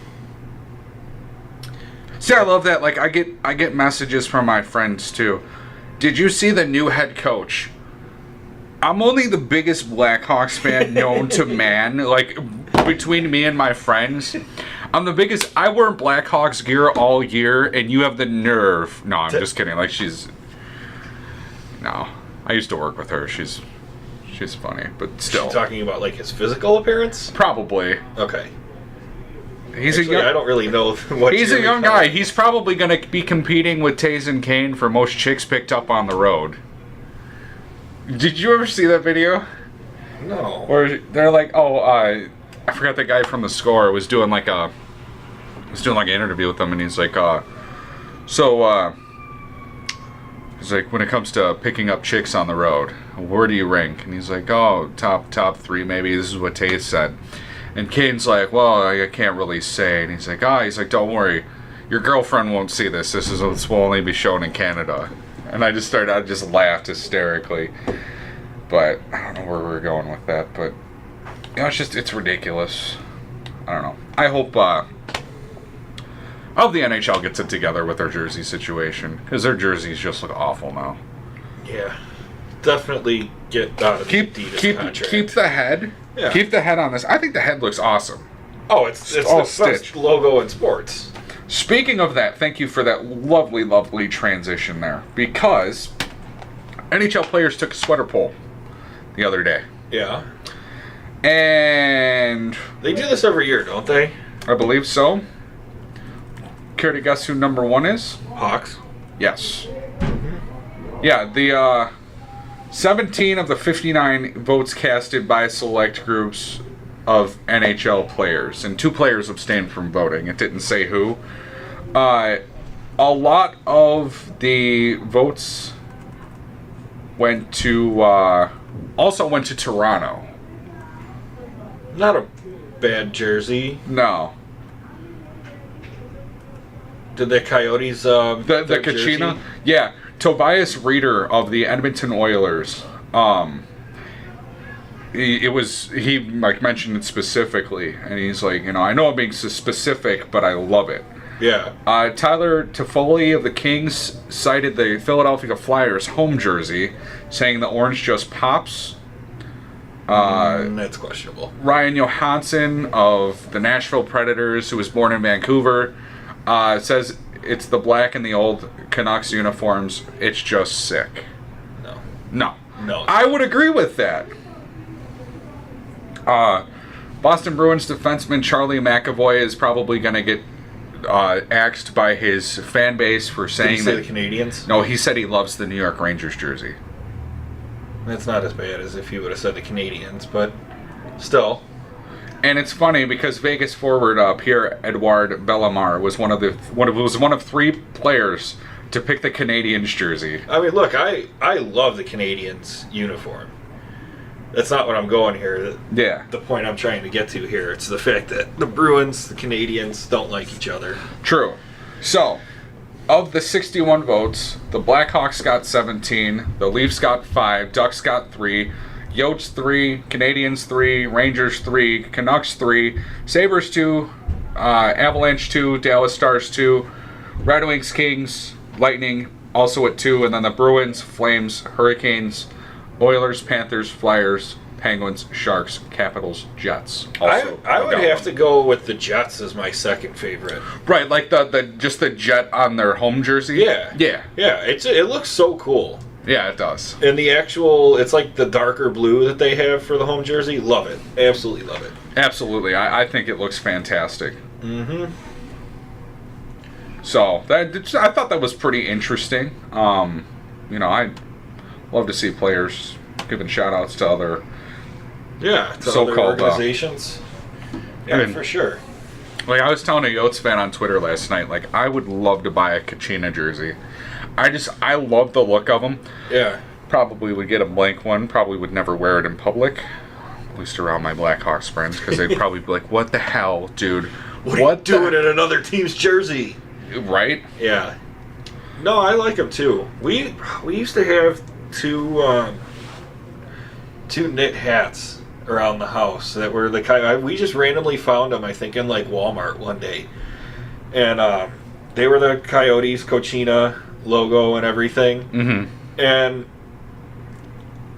See, I love that. Like, I get messages from my friends, too. Did you see the new head coach? I'm only the biggest Blackhawks fan known to man. Like, between me and my friends, I'm the biggest. I wear Blackhawks gear all year, and you have the nerve. No, I'm just kidding. Like, no. I used to work with her. She's funny, but still. She's talking about, like, his physical appearance? Probably. Okay. Actually, I don't really know what he's a young guy. He's probably going to be competing with Taze and Kane for most chicks picked up on the road. Did you ever see that video? No. Where they're like, I forgot the guy from The Score was doing like an interview with them, and he's like, he's like, when it comes to picking up chicks on the road, where do you rank? And he's like, top 3 maybe. This is what Taze said. And Kane's like, well, I can't really say. And he's like, don't worry, your girlfriend won't see this. This will only be shown in Canada. And I just laughed hysterically. But I don't know where we're going with that. But it's ridiculous. I don't know. I hope the NHL gets it together with their jersey situation, because their jerseys just look awful now. Yeah, definitely get out of the Adidas contract. Keep the head. Yeah. Keep the head on this. I think the head looks awesome. Oh, it's all the best logo in sports. Speaking of that, thank you for that lovely, lovely transition there. Because NHL players took a sweater poll the other day. Yeah. And they do this every year, don't they? I believe so. Care to guess who number 1 is? Hawks. Yes. Mm-hmm. Yeah, the 17 of the 59 votes casted by select groups of NHL players, and 2 players abstained from voting. It didn't say who. A lot of the votes went to Toronto. Not a bad jersey. No. Did the Coyotes the Kachina? Jersey? Yeah. Tobias Reeder of the Edmonton Oilers. He mentioned it specifically, and he's like, I know I'm being specific, but I love it. Yeah. Tyler Toffoli of the Kings cited the Philadelphia Flyers home jersey, saying the orange just pops. That's questionable. Ryan Johansson of the Nashville Predators, who was born in Vancouver, It says it's the black and the old Canucks uniforms. It's just sick. No. I would agree with that. Boston Bruins defenseman Charlie McAvoy is probably going to get axed by his fan base for saying Did he say the Canadians? No, he said he loves the New York Rangers jersey. That's not as bad as if he would have said the Canadians, but still. And it's funny because Vegas forward Pierre-Edouard Bellemare was one of three players to pick the Canadians jersey. I mean, look, I love the Canadians uniform. That's not what I'm going here. Yeah. The point I'm trying to get to here, it's the fact that the Bruins, the Canadians, don't like each other. True. So, of the 61 votes, the Blackhawks got 17, the Leafs got 5, Ducks got 3, Yotes 3, Canadians 3, Rangers 3, Canucks 3, Sabres 2, Avalanche 2, Dallas Stars 2, Red Wings, Kings, Lightning also at 2, and then the Bruins, Flames, Hurricanes, Oilers, Panthers, Flyers, Penguins, Sharks, Capitals, Jets. I would have to go with the Jets as my second favorite. Right, like the just the Jet on their home jersey? Yeah. Yeah. Yeah, it looks so cool. Yeah, it does. And the actual, it's like the darker blue that they have for the home jersey. Love it. Absolutely love it. Absolutely. I think it looks fantastic. Mm-hmm. So, I thought that was pretty interesting. I love to see players giving shout-outs to other so-called other organizations. For sure. Like, I was telling a Yotes fan on Twitter last night, like, I would love to buy a Kachina jersey. I love the look of them. Yeah. Probably would get a blank one. Probably would never wear it in public. At least around my Blackhawks friends, because they'd probably be like, what the hell, dude? What are you doing in another team's jersey? Right? Yeah. No, I like them too. We used to have two knit hats around the house that were we just randomly found them, I think, in like Walmart one day. And they were the Coyotes Cochina logo and everything. Mm-hmm. And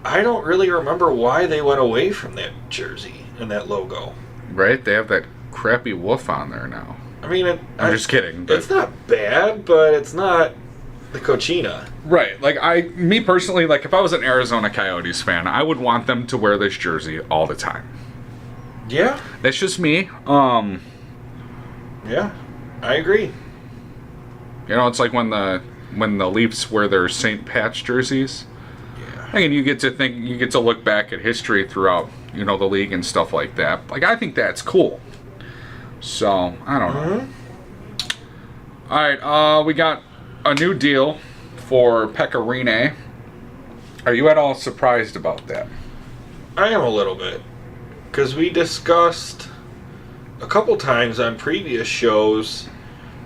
I don't really remember why they went away from that jersey and that logo. Right? They have that crappy wolf on there now. I mean, I'm just kidding. But it's not bad, but it's not the Cochina. Right. Like, me personally, like, if I was an Arizona Coyotes fan, I would want them to wear this jersey all the time. Yeah. That's just me. Yeah, I agree. It's like when the Leafs wear their St. Pat's jerseys. Yeah. And you get to look back at history throughout, the league and stuff like that. Like, I think that's cool. So, I don't know. Mm-hmm. All right, we got a new deal for Pekka Rinne. Are you at all surprised about that? I am a little bit. Because we discussed a couple times on previous shows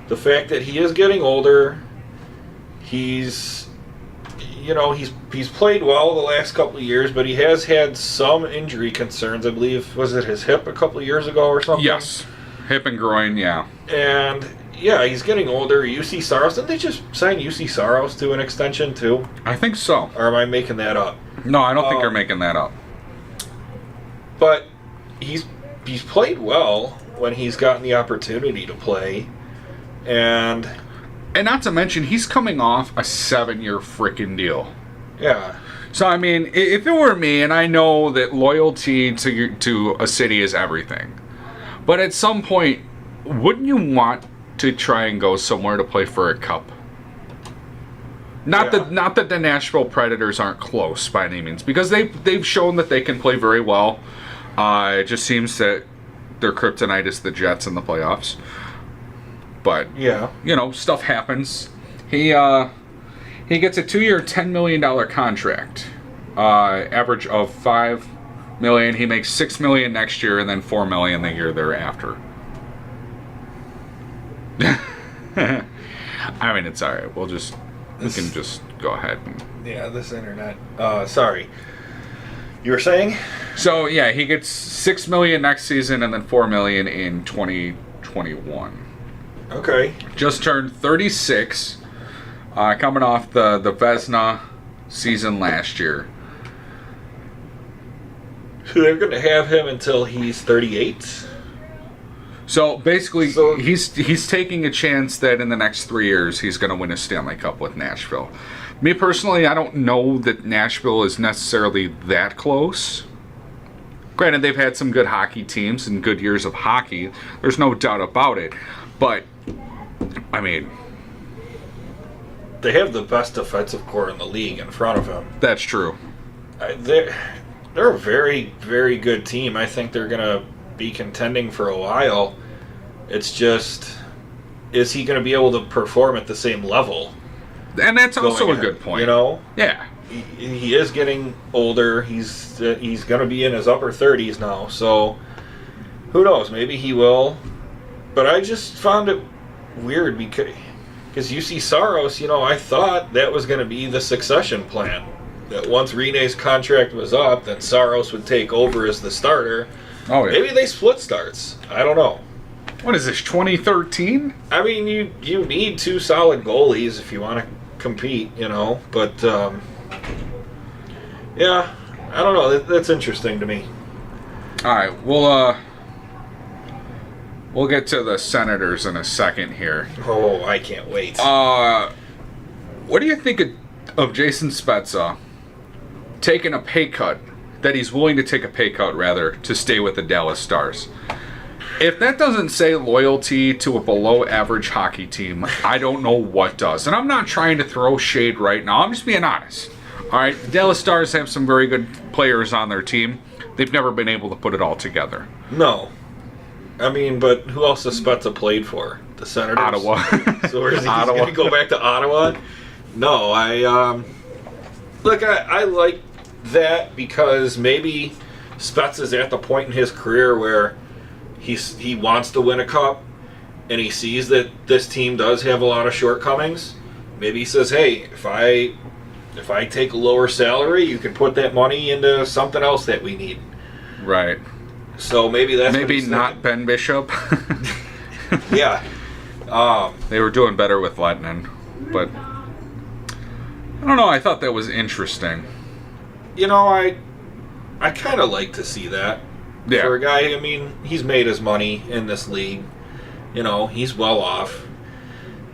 the fact that he is getting older. He's played well the last couple of years, but he has had some injury concerns. I believe, was it his hip a couple of years ago or something? Yes. Hip and groin, yeah. And, yeah, he's getting older. UC Saros, didn't they just sign UC Saros to an extension, too? I think so. Or am I making that up? No, I don't think you're making that up. But he's played well when he's gotten the opportunity to play. And not to mention, he's coming off a 7-year freaking deal. Yeah. So, I mean, if it were me, and I know that loyalty to a city is everything, but at some point, wouldn't you want to try and go somewhere to play for a cup? Not that the Nashville Predators aren't close by any means, because they've shown that they can play very well. It just seems that their kryptonite is the Jets in the playoffs. But yeah, stuff happens. He gets a 2-year, $10 million contract, average of $5 million. He makes $6 million next year, and then $4 million the year thereafter. I mean, it's all right. We can just go ahead. Yeah, this internet. Sorry. You were saying? So yeah, he gets $6 million next season, and then $4 million in 2021. Okay. Just turned 36, coming off the Vezina season last year. So they're going to have him until he's 38? So basically, he's taking a chance that in the next 3 years he's going to win a Stanley Cup with Nashville. Me personally, I don't know that Nashville is necessarily that close. Granted, they've had some good hockey teams and good years of hockey. There's no doubt about it. But, I mean, they have the best defensive core in the league in front of them. That's true. They're a very, very good team. I think they're going to be contending for a while. It's just, is he going to be able to perform at the same level? And that's also a good point. You know? Yeah. He is getting older. He's going to be in his upper 30s now. So, who knows? Maybe he will. But I just found it weird because you see Saros, I thought that was going to be the succession plan. That once Rene's contract was up, then Saros would take over as the starter. Oh, yeah. Maybe they split starts. I don't know. What is this, 2013? I mean, you need 2 solid goalies if you want to compete, But, yeah, I don't know. That's interesting to me. All right, we'll get to the Senators in a second here. Oh, I can't wait. What do you think of Jason Spezza taking a pay cut? That he's willing to take a pay cut, rather, to stay with the Dallas Stars. If that doesn't say loyalty to a below-average hockey team, I don't know what does. And I'm not trying to throw shade right now. I'm just being honest. All right, the Dallas Stars have some very good players on their team. They've never been able to put it all together. No. I mean, but who else has Spezza played for? The Senators? Ottawa. So where is he going to go back to Ottawa? No, I like that because maybe Spezza's at the point in his career where he wants to win a cup and he sees that this team does have a lot of shortcomings. Maybe he says, hey, if I take a lower salary, you can put that money into something else that we need. Right. So maybe that's maybe not Ben Bishop. Yeah. They were doing better with Lettinen, but I don't know. I thought that was interesting. I kind of like to see that. Yeah. For a guy, I mean, he's made his money in this league. He's well off.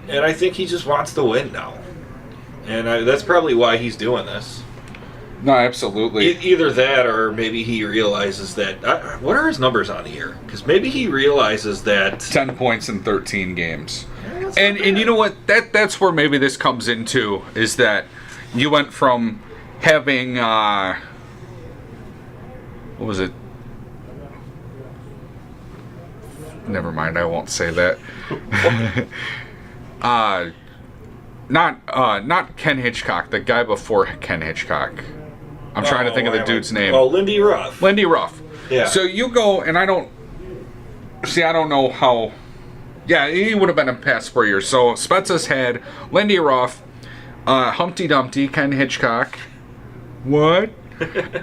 And I think he just wants to win now. And that's probably why he's doing this. No, absolutely. Either that or maybe he realizes that... what are his numbers on the year? Because maybe he realizes that... 10 points in 13 games. Yeah, and you know what? That's where maybe this comes into, is that you went from having... what was it? Never mind, I won't say that. Not Ken Hitchcock, the guy before Ken Hitchcock. I'm trying to think of the dude's name. Oh, Lindy Ruff. Lindy Ruff. Yeah. So you go, and I don't know how... Yeah, he would have been in past 4 years. So Spezza's had Lindy Ruff, Humpty Dumpty, Ken Hitchcock. What?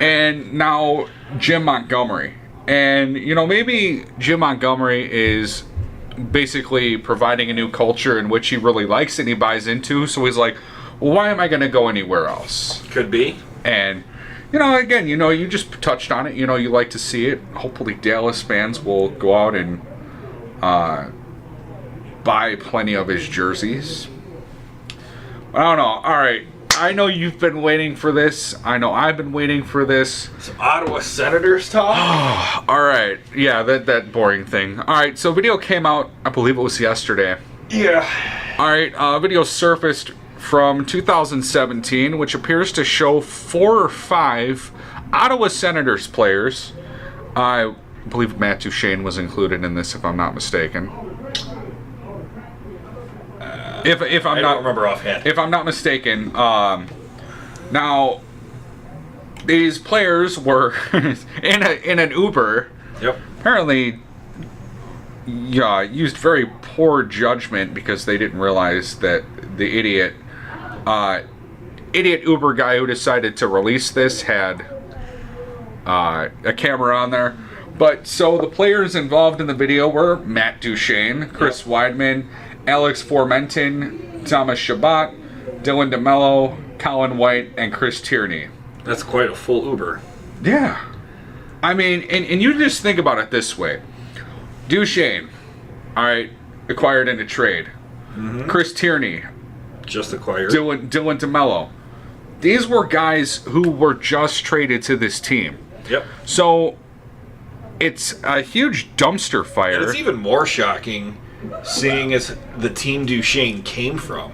And now Jim Montgomery. And, maybe Jim Montgomery is basically providing a new culture in which he really likes and he buys into. So he's like, well, why am I going to go anywhere else? Could be. And, again, you just touched on it. You like to see it. Hopefully Dallas fans will go out and buy plenty of his jerseys. I don't know. All right. I know you've been waiting for this. I know I've been waiting for this. Some Ottawa Senators talk? All right. Yeah, that boring thing. All right, so video came out, I believe it was yesterday. Yeah. All right, video surfaced from 2017, which appears to show 4 or 5 Ottawa Senators players. I believe Matt Duchene was included in this, if I'm not mistaken. If I'm I don't remember offhand. If I'm not mistaken, now these players were in an Uber. Yep. Apparently, used very poor judgment because they didn't realize that the idiot Uber guy who decided to release this had a camera on there. But so the players involved in the video were Matt Duchene, Chris Weidman, Alex Formenton, Thomas Chabot, Dylan DeMello, Colin White, and Chris Tierney. That's quite a full Uber. Yeah. I mean, and you just think about it this way. Duchesne, all right, acquired in a trade. Chris Tierney, just acquired. Dylan DeMello. These were guys who were just traded to this team. Yep. So it's a huge dumpster fire. And it's even more shocking seeing as the team Duchesne came from.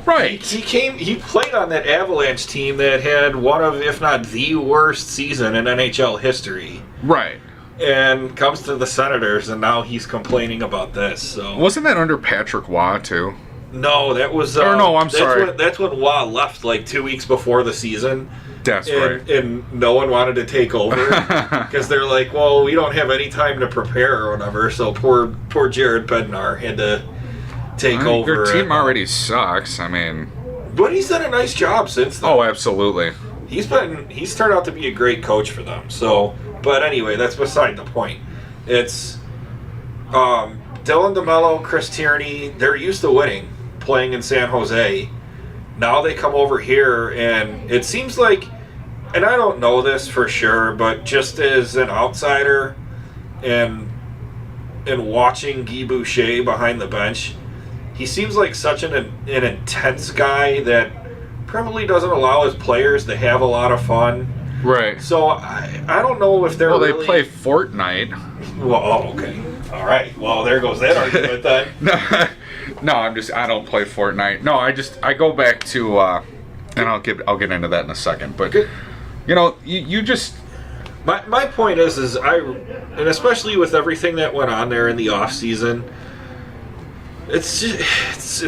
Right. He played on that Avalanche team that had one of, if not the worst season in NHL history. Right. And comes to the Senators, and now he's complaining about this. So wasn't that under Patrick Waugh too? No, that was. No, I'm sorry. That's when Waugh left, like 2 weeks before the season. That's right. And no one wanted to take over because they're like, well, we don't have any time to prepare or whatever. So poor Jared Bednar had to take over. Your team already sucks. I mean, but he's done a nice job since then. Oh, absolutely. He's turned out to be a great coach for them. So, but anyway, that's beside the point. It's Dylan DeMello, Chris Tierney. They're used to winning, playing in San Jose. Now they come over here, and it seems like, and I don't know this for sure, but just as an outsider and watching Guy Boucher behind the bench, he seems like such an intense guy that probably doesn't allow his players to have a lot of fun. Right. So I don't know if they're they really... play Fortnite. Well, okay. All right. Well, there goes that argument then. No, I don't play Fortnite. No, I go back to, and I'll get into that in a second. But, you just... My point is and especially with everything that went on there in the off season, it's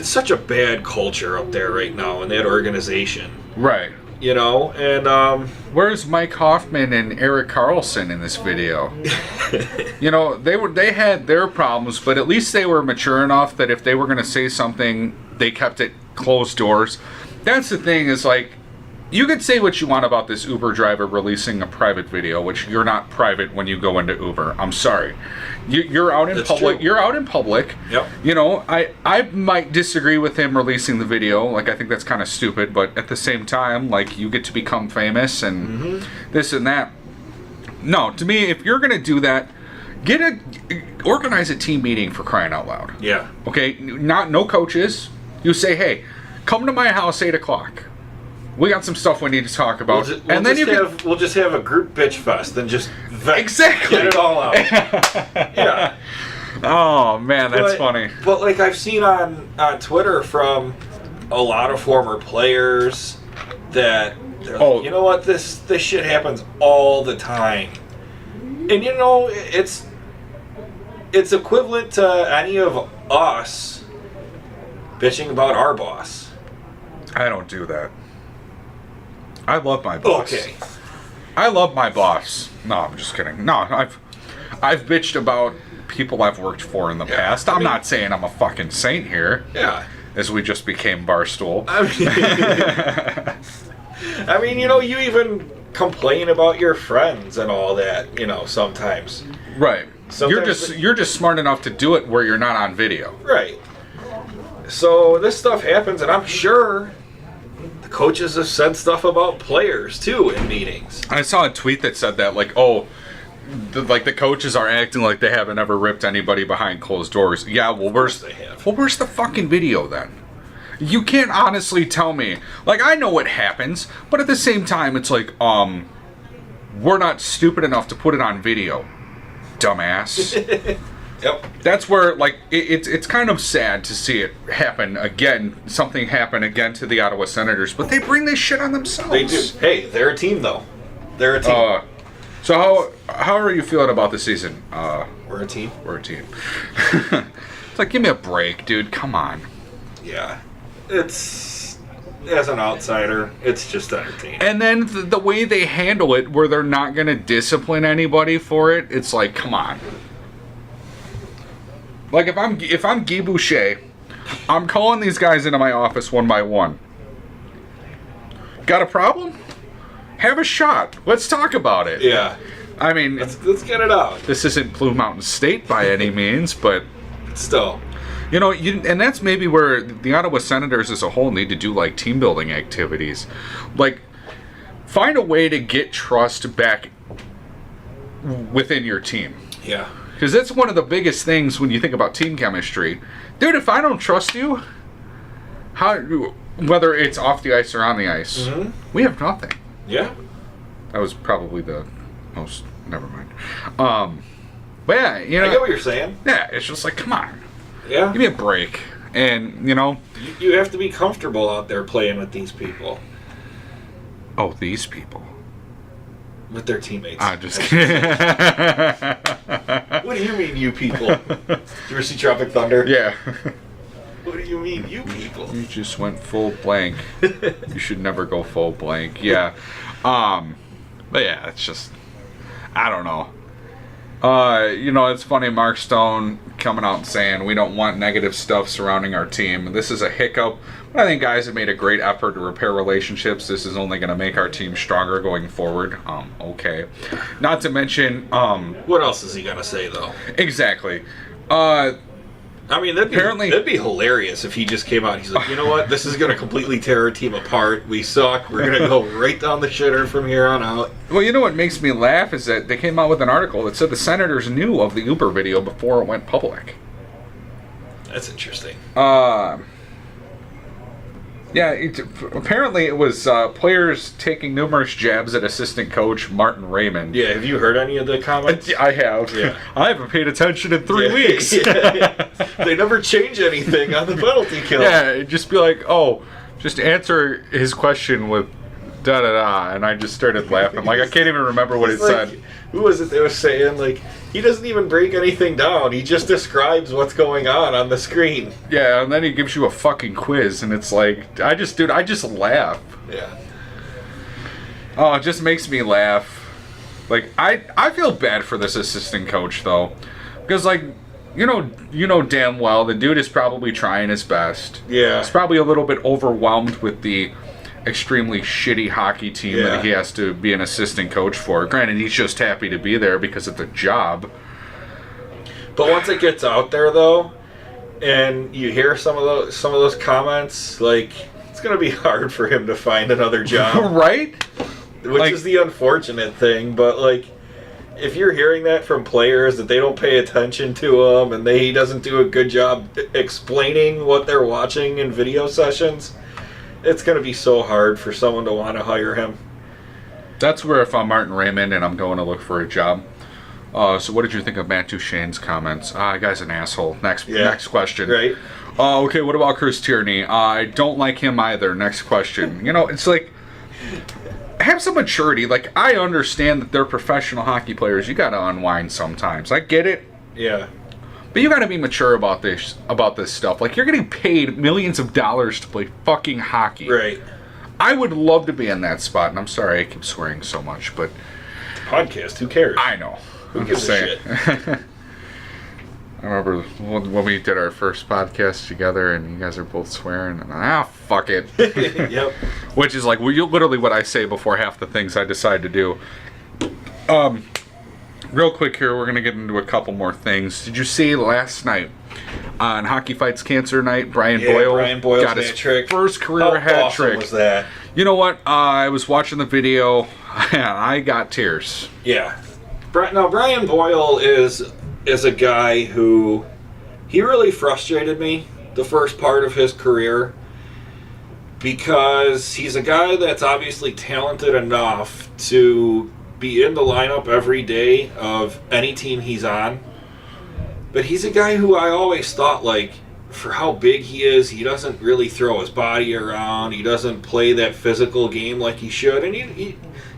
such a bad culture up there right now in that organization. Right. And where's Mike Hoffman and Eric Carlson in this video? They had their problems, but at least they were mature enough that if they were going to say something, they kept it closed doors. That's the thing, is like, you could say what you want about this Uber driver releasing a private video, which you're not private when you go into Uber. I'm sorry. You're out in public. True. You're out in public. Yep. I might disagree with him releasing the video. Like, I think that's kind of stupid. But at the same time, like, you get to become famous and this and that. No, to me, if you're gonna do that, organize a team meeting, for crying out loud. Yeah. Okay. No coaches. You say, hey, come to my house 8:00. We got some stuff we need to talk about. We'll just have a group bitch fest and just exactly get it all out. Yeah. Oh man, that's funny. But like I've seen on Twitter from a lot of former players that they're like, you know what, this shit happens all the time. And it's equivalent to any of us bitching about our boss. I don't do that. I love my boss. Okay. I love my boss. No, I'm just kidding. No, I've bitched about people I've worked for in the past. I'm not saying I'm a fucking saint here. Yeah. As we just became Barstool. I mean, you even complain about your friends and all that, sometimes. Right. You're just smart enough to do it where you're not on video. Right. So this stuff happens, and I'm sure coaches have said stuff about players too in meetings. I saw a tweet that said that, like, the coaches are acting like they haven't ever ripped anybody behind closed doors. Yeah, where's the fucking video then? You can't honestly tell me. Like, I know what happens, but at the same time, it's like, we're not stupid enough to put it on video, dumbass. Yep. That's where, like, it's kind of sad to see it happen again. Something happen again to the Ottawa Senators, but they bring this shit on themselves. They do. Hey, they're a team, though. They're a team. So how are you feeling about the season? We're a team. We're a team. It's like, give me a break, dude. Come on. Yeah. It's, as an outsider, it's just entertaining. And then the way they handle it, where they're not going to discipline anybody for it, it's like, come on. Like, if I'm Guy Boucher, I'm calling these guys into my office one by one. Got a problem? Have a shot. Let's talk about it. Yeah. I mean, let's get it out. This isn't Blue Mountain State by any means, but still. And that's maybe where the Ottawa Senators as a whole need to do, like, team building activities. Like, find a way to get trust back within your team. Yeah. Because that's one of the biggest things when you think about team chemistry. Dude, if I don't trust you, whether it's off the ice or on the ice, we have nothing. Yeah. That was probably the most... Never mind. But yeah, you know... I get what you're saying. Yeah, it's just like, come on. Yeah. Give me a break. And, you know... You have to be comfortable out there playing with these people. Oh, these people. With their teammates. I'm just kidding. What do you mean, you people? Did you ever see Tropic Thunder? Yeah. What do you mean, you people? You just went full blank. You should never go full blank. Yeah. But yeah, it's just... I don't know. You know, it's funny, Mark Stone coming out and saying we don't want negative stuff surrounding our team. This is a hiccup. But I think guys have made a great effort to repair relationships. This is only going to make our team stronger going forward. Okay. Not to mention... what else is he going to say, though? Exactly. I mean, that'd be hilarious if he just came out and he's like, you know what? This is going to completely tear our team apart. We suck. We're going to go right down the shitter from here on out. Well, you know what makes me laugh is that they came out with an article that said the Senators knew of the Uber video before it went public. That's interesting. Yeah, apparently it was players taking numerous jabs at assistant coach Martin Raymond. Yeah, have you heard any of the comments? I have. Yeah. I haven't paid attention in 3 weeks. Yeah. They never change anything on the penalty kill. Yeah, it'd just be like, oh, just answer his question with da-da-da, and I just started laughing. Like, I can't even remember what it said. Who was it that was saying, like, he doesn't even break anything down. He just describes what's going on the screen. Yeah, and then he gives you a fucking quiz, and it's like, I just laugh. Yeah. Oh, it just makes me laugh. Like, I feel bad for this assistant coach, though. Because, like, you know damn well the dude is probably trying his best. Yeah. He's probably a little bit overwhelmed with the extremely shitty hockey team that he has to be an assistant coach for. Granted, he's just happy to be there because it's a job. But once it gets out there, though, and you hear some of those comments, like, it's going to be hard for him to find another job. Right? Which is the unfortunate thing, but, like, if you're hearing that from players that they don't pay attention to him and he doesn't do a good job explaining what they're watching in video sessions, it's going to be so hard for someone to want to hire him. That's where if I'm Martin Raymond and I'm going to look for a job. So what did you think of Matt Duchene's comments? Guy's an asshole. Next question. Right. Okay, what about Chris Tierney? I don't like him either. Next question. You know, it's like, have some maturity. Like, I understand that they're professional hockey players. You got to unwind sometimes. I get it. Yeah. But you got to be mature about this stuff. Like, you're getting paid millions of dollars to play fucking hockey. Right. I would love to be in that spot, and I'm sorry I keep swearing so much, but... Podcast, who cares? I know. Who gives a shit? I remember when we did our first podcast together, and you guys are both swearing, and fuck it. Yep. Which is like literally what I say before half the things I decide to do. Real quick here, we're going to get into a couple more things. Did you see last night on Hockey Fights Cancer Night, Brian Boyle got his first career hat trick. Was that? You know what? I was watching the video, and I got tears. Yeah. Now, Brian Boyle is a guy who, he really frustrated me the first part of his career, because he's a guy that's obviously talented enough to be in the lineup every day of any team he's on. But he's a guy who I always thought, like, for how big he is, he doesn't really throw his body around. He doesn't play that physical game like he should. And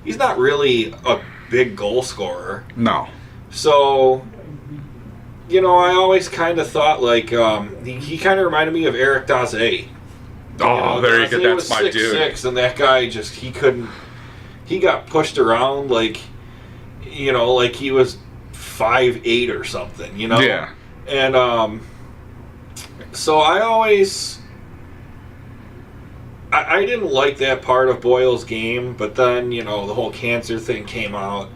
he's not really a big goal scorer. No. So, you know, I always kind of thought, like, he kind of reminded me of Eric Daze. Oh, there you go. That's my dude. 6'6", and that guy just, he got pushed around like, you know, like he was 5'8" or something, you know? Yeah. And so I didn't like that part of Boyle's game, but then, you know, the whole cancer thing came out,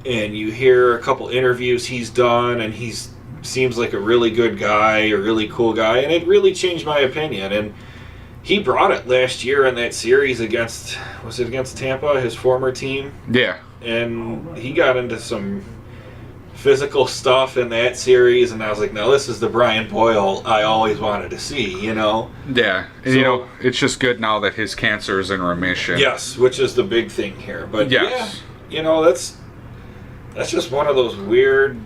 and you hear a couple interviews he's done, and seems like a really good guy, a really cool guy, and it really changed my opinion. And he brought it last year in that series against Tampa, his former team? Yeah. And he got into some physical stuff in that series, and I was like, no, this is the Brian Boyle I always wanted to see, you know? Yeah, and So- it's just good now that his cancer is in remission. Yes, which is the big thing here. But Yes. yeah, you know, that's just one of those weird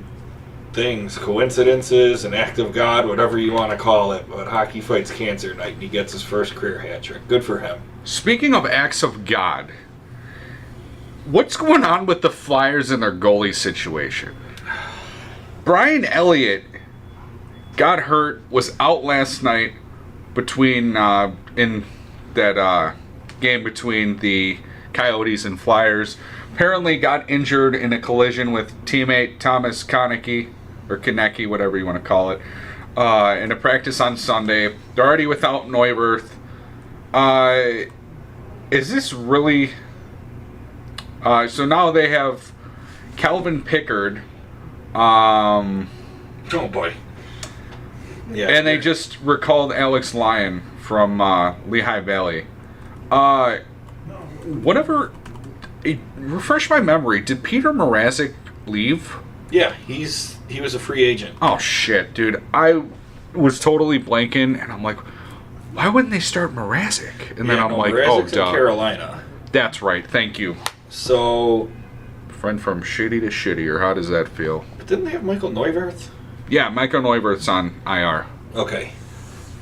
things, coincidences, an act of God, whatever you want to call it. But hockey fights cancer night, and he gets his first career hat trick. Good for him. Speaking of acts of God, what's going on with the Flyers and their goalie situation? Brian Elliott got hurt, was out last night between in that game between the Coyotes and Flyers. Apparently got injured in a collision with teammate Thomas Konecki, or Konecki, whatever you want to call it, in a practice on Sunday. They're already without Neuwirth. Is this really... so now they have Calvin Pickard. Oh boy. Yeah. And they just recalled Alex Lyon from Lehigh Valley. Refresh my memory. Did Peter Mrazek leave? Yeah, he was a free agent. Oh shit, dude! I was totally blanking, and I'm like, why wouldn't they start Mrazek? And then I'm like, Mrazek's oh, in Carolina. That's right. Thank you. So, Friend from shitty to shittier. How does that feel? but didn't they have Michael Neuwirth? Yeah, Michael Neuwirth's on IR. Okay.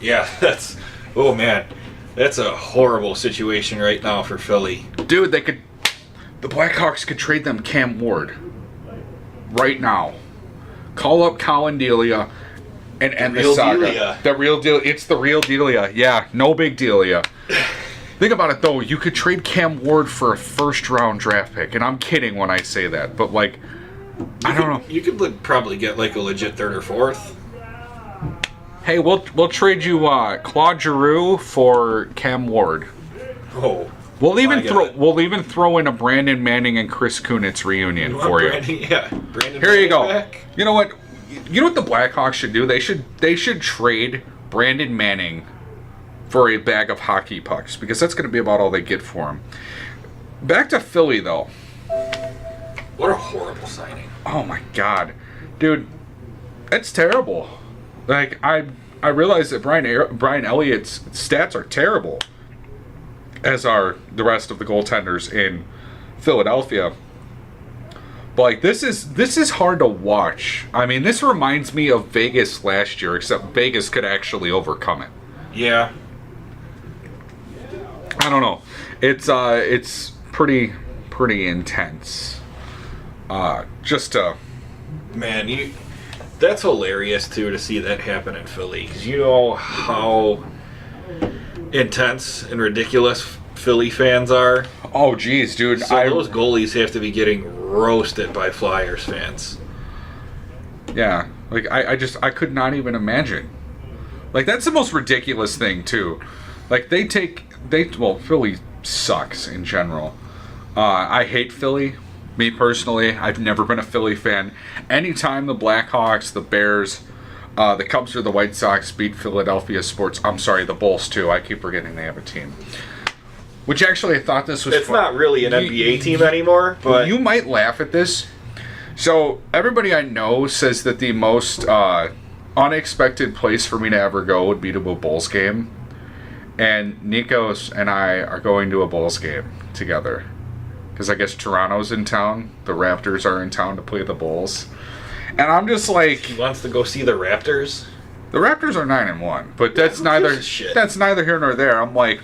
Yeah, that's... Oh, man. That's a horrible situation right now for Philly. Dude, the Blackhawks could trade them Cam Ward right now. Call up Colin Delia and end the saga. Delia. The real deal. It's the real Delia. Yeah, no big Delia. Think about it though. You could trade Cam Ward for a first-round draft pick, and I'm kidding when I say that, but like, I don't know. You could probably get like a legit third or fourth. Hey, we'll trade you Claude Giroux for Cam Ward. Oh. We'll even God. throw in a Brandon Manning and Chris Kunitz reunion for you. Brandon Here you go. back. You know what? You know what the Blackhawks should do? They should trade Brandon Manning for a bag of hockey pucks, because that's going to be about all they get for him. Back to Philly though. What a horrible signing. Oh my god, dude, it's terrible. Like I realize that Brian Elliott's stats are terrible, as are the rest of the goaltenders in Philadelphia. But like this is hard to watch. I mean, this reminds me of Vegas last year, except Vegas could actually overcome it. Yeah. I don't know. It's pretty intense. Just to... Man, that's hilarious too to see that happen in Philly, because you know how intense and ridiculous Philly fans are. Oh geez, dude. So those goalies have to be getting roasted by Flyers fans. Yeah, like I could not even imagine. Like that's the most ridiculous thing too. Like Philly sucks in general. I hate Philly. Me personally, I've never been a Philly fan. Anytime the Blackhawks, the Bears, the Cubs or the White Sox beat Philadelphia sports, I'm sorry, the Bulls too. I keep forgetting they have a team. Which actually I thought this was It's not really an NBA team anymore, but... You might laugh at this. So, everybody I know says that the most unexpected place for me to ever go would be to a Bulls game. And Nikos and I are going to a Bulls game together. Because I guess Toronto's in town. The Raptors are in town to play the Bulls. And I'm just like... He wants to go see the Raptors? The Raptors are 9-1. But that's neither here nor there. I'm like...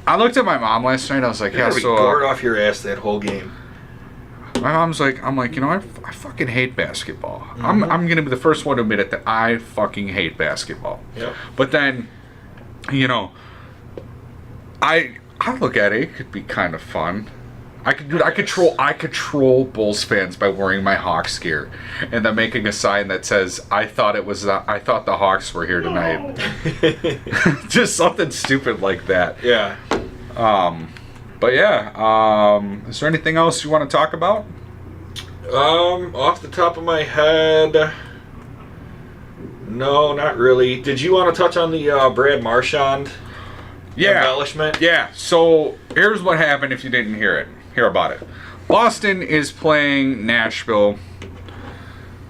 I looked at my mom last night. I was like, You're gonna be bored off your ass that whole game. My mom's like, I'm like, you know, I fucking hate basketball. Mm-hmm. I'm gonna be the first one to admit it that I fucking hate basketball. Yep. But then, you know, I look at it. It could be kind of fun. I could troll Bulls fans by wearing my Hawks gear and then making a sign that says I thought the Hawks were here tonight. Just something stupid like that. Yeah. But yeah, is there anything else you want to talk about? Off the top of my head, no, not really. Did you want to touch on the Brad Marchand embellishment? Yeah. So here's what happened if you didn't hear about it. Boston is playing Nashville.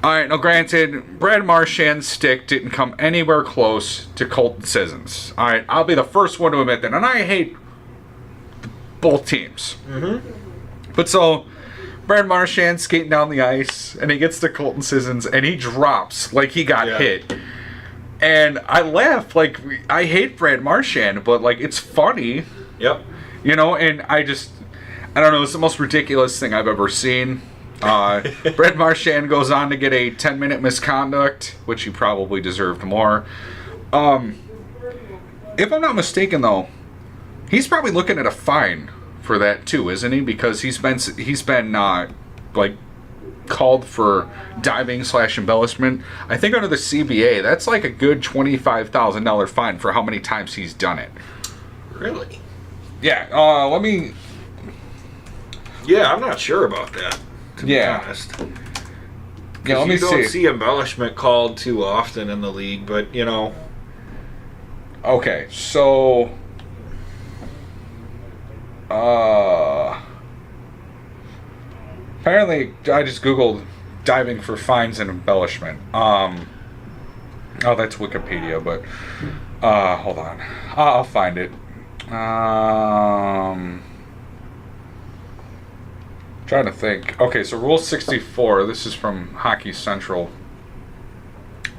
All right, now granted, Brad Marchand's stick didn't come anywhere close to Colton Sissons. All right, I'll be the first one to admit that, and I hate both teams. But so, Brad Marchand skating down the ice, and he gets to Colton Sissons, and he drops like he got hit. And I laugh, like, I hate Brad Marchand, but, like, it's funny. Yep. You know, and I don't know, it's the most ridiculous thing I've ever seen. Brad Marchand goes on to get a 10-minute misconduct, which he probably deserved more. If I'm not mistaken, though, he's probably looking at a fine for that too, isn't he? Because he's been like called for diving/embellishment. I think under the CBA, that's like a good $25,000 fine for how many times he's done it. Really? Yeah. Let me. Yeah, I'm not sure about that. To be honest. Yeah, let me see. You don't see embellishment called too often in the league, but you know. Okay, so. Apparently, I just googled diving for fines and embellishment. Oh, that's Wikipedia, but hold on, I'll find it. Trying to think. Okay, so Rule 64. This is from Hockey Central.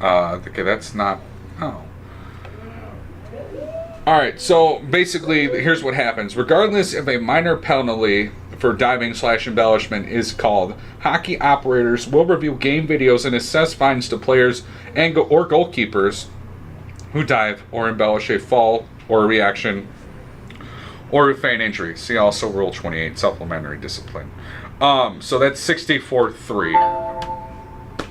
Okay, that's not. Oh. All right. So basically, here's what happens. Regardless if a minor penalty for diving/embellishment is called, hockey operators will review game videos and assess fines to players and or goalkeepers who dive or embellish a fall or a reaction or a feign injury. See also Rule 28, supplementary discipline. So that's 64-3.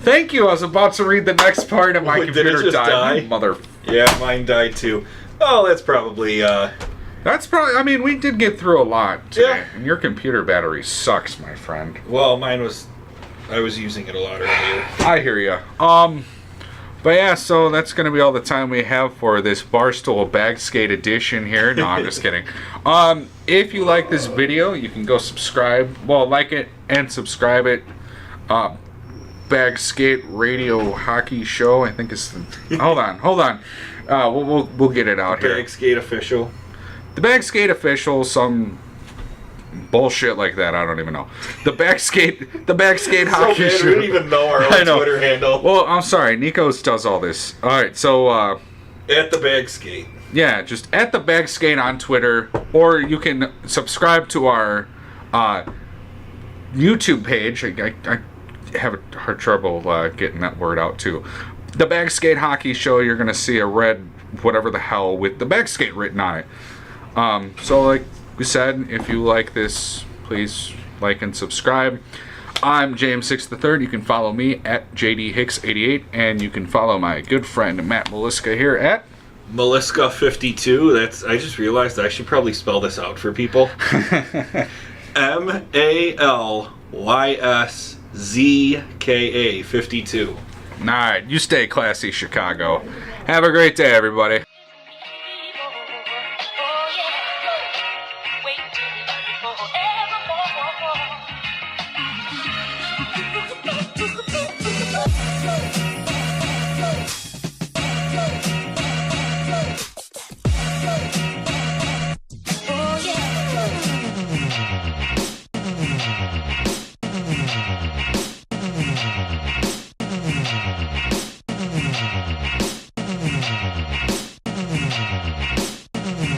Thank you. I was about to read the next part of my computer died. Mother. Yeah, mine died too. Oh, that's probably. That's probably. I mean, we did get through a lot today, and your computer battery sucks, my friend. Well, mine was. I was using it a lot earlier. I hear you. But yeah, so that's going to be all the time we have for this Barstool Bag Skate edition here. No, I'm just kidding. If you like this video, you can go subscribe. Well, like it and subscribe it. Bag Skate Radio Hockey Show, I think it's. Hold on. We'll get it out here. Bag Skate Official. The Bag Skate Official, some bullshit like that. I don't even know. The Bag Skate Hockey Show. We don't even know our own Twitter handle. Well, I'm sorry. Nikos does all this. All right, so at the Bag Skate. Yeah, just at the Bag Skate on Twitter, or you can subscribe to our YouTube page. I have a hard trouble getting that word out too. The Bag Skate Hockey Show. You're gonna see a red whatever the hell with the Bag Skate written on it. So like we said, if you like this, please like and subscribe. I'm James Hicks III. You can follow me at JDHicks88, and you can follow my good friend Matt Maliska here at Maliska52. That's. I just realized I should probably spell this out for people. MALYSZKA 52. All right, you stay classy, Chicago. Have a great day, everybody.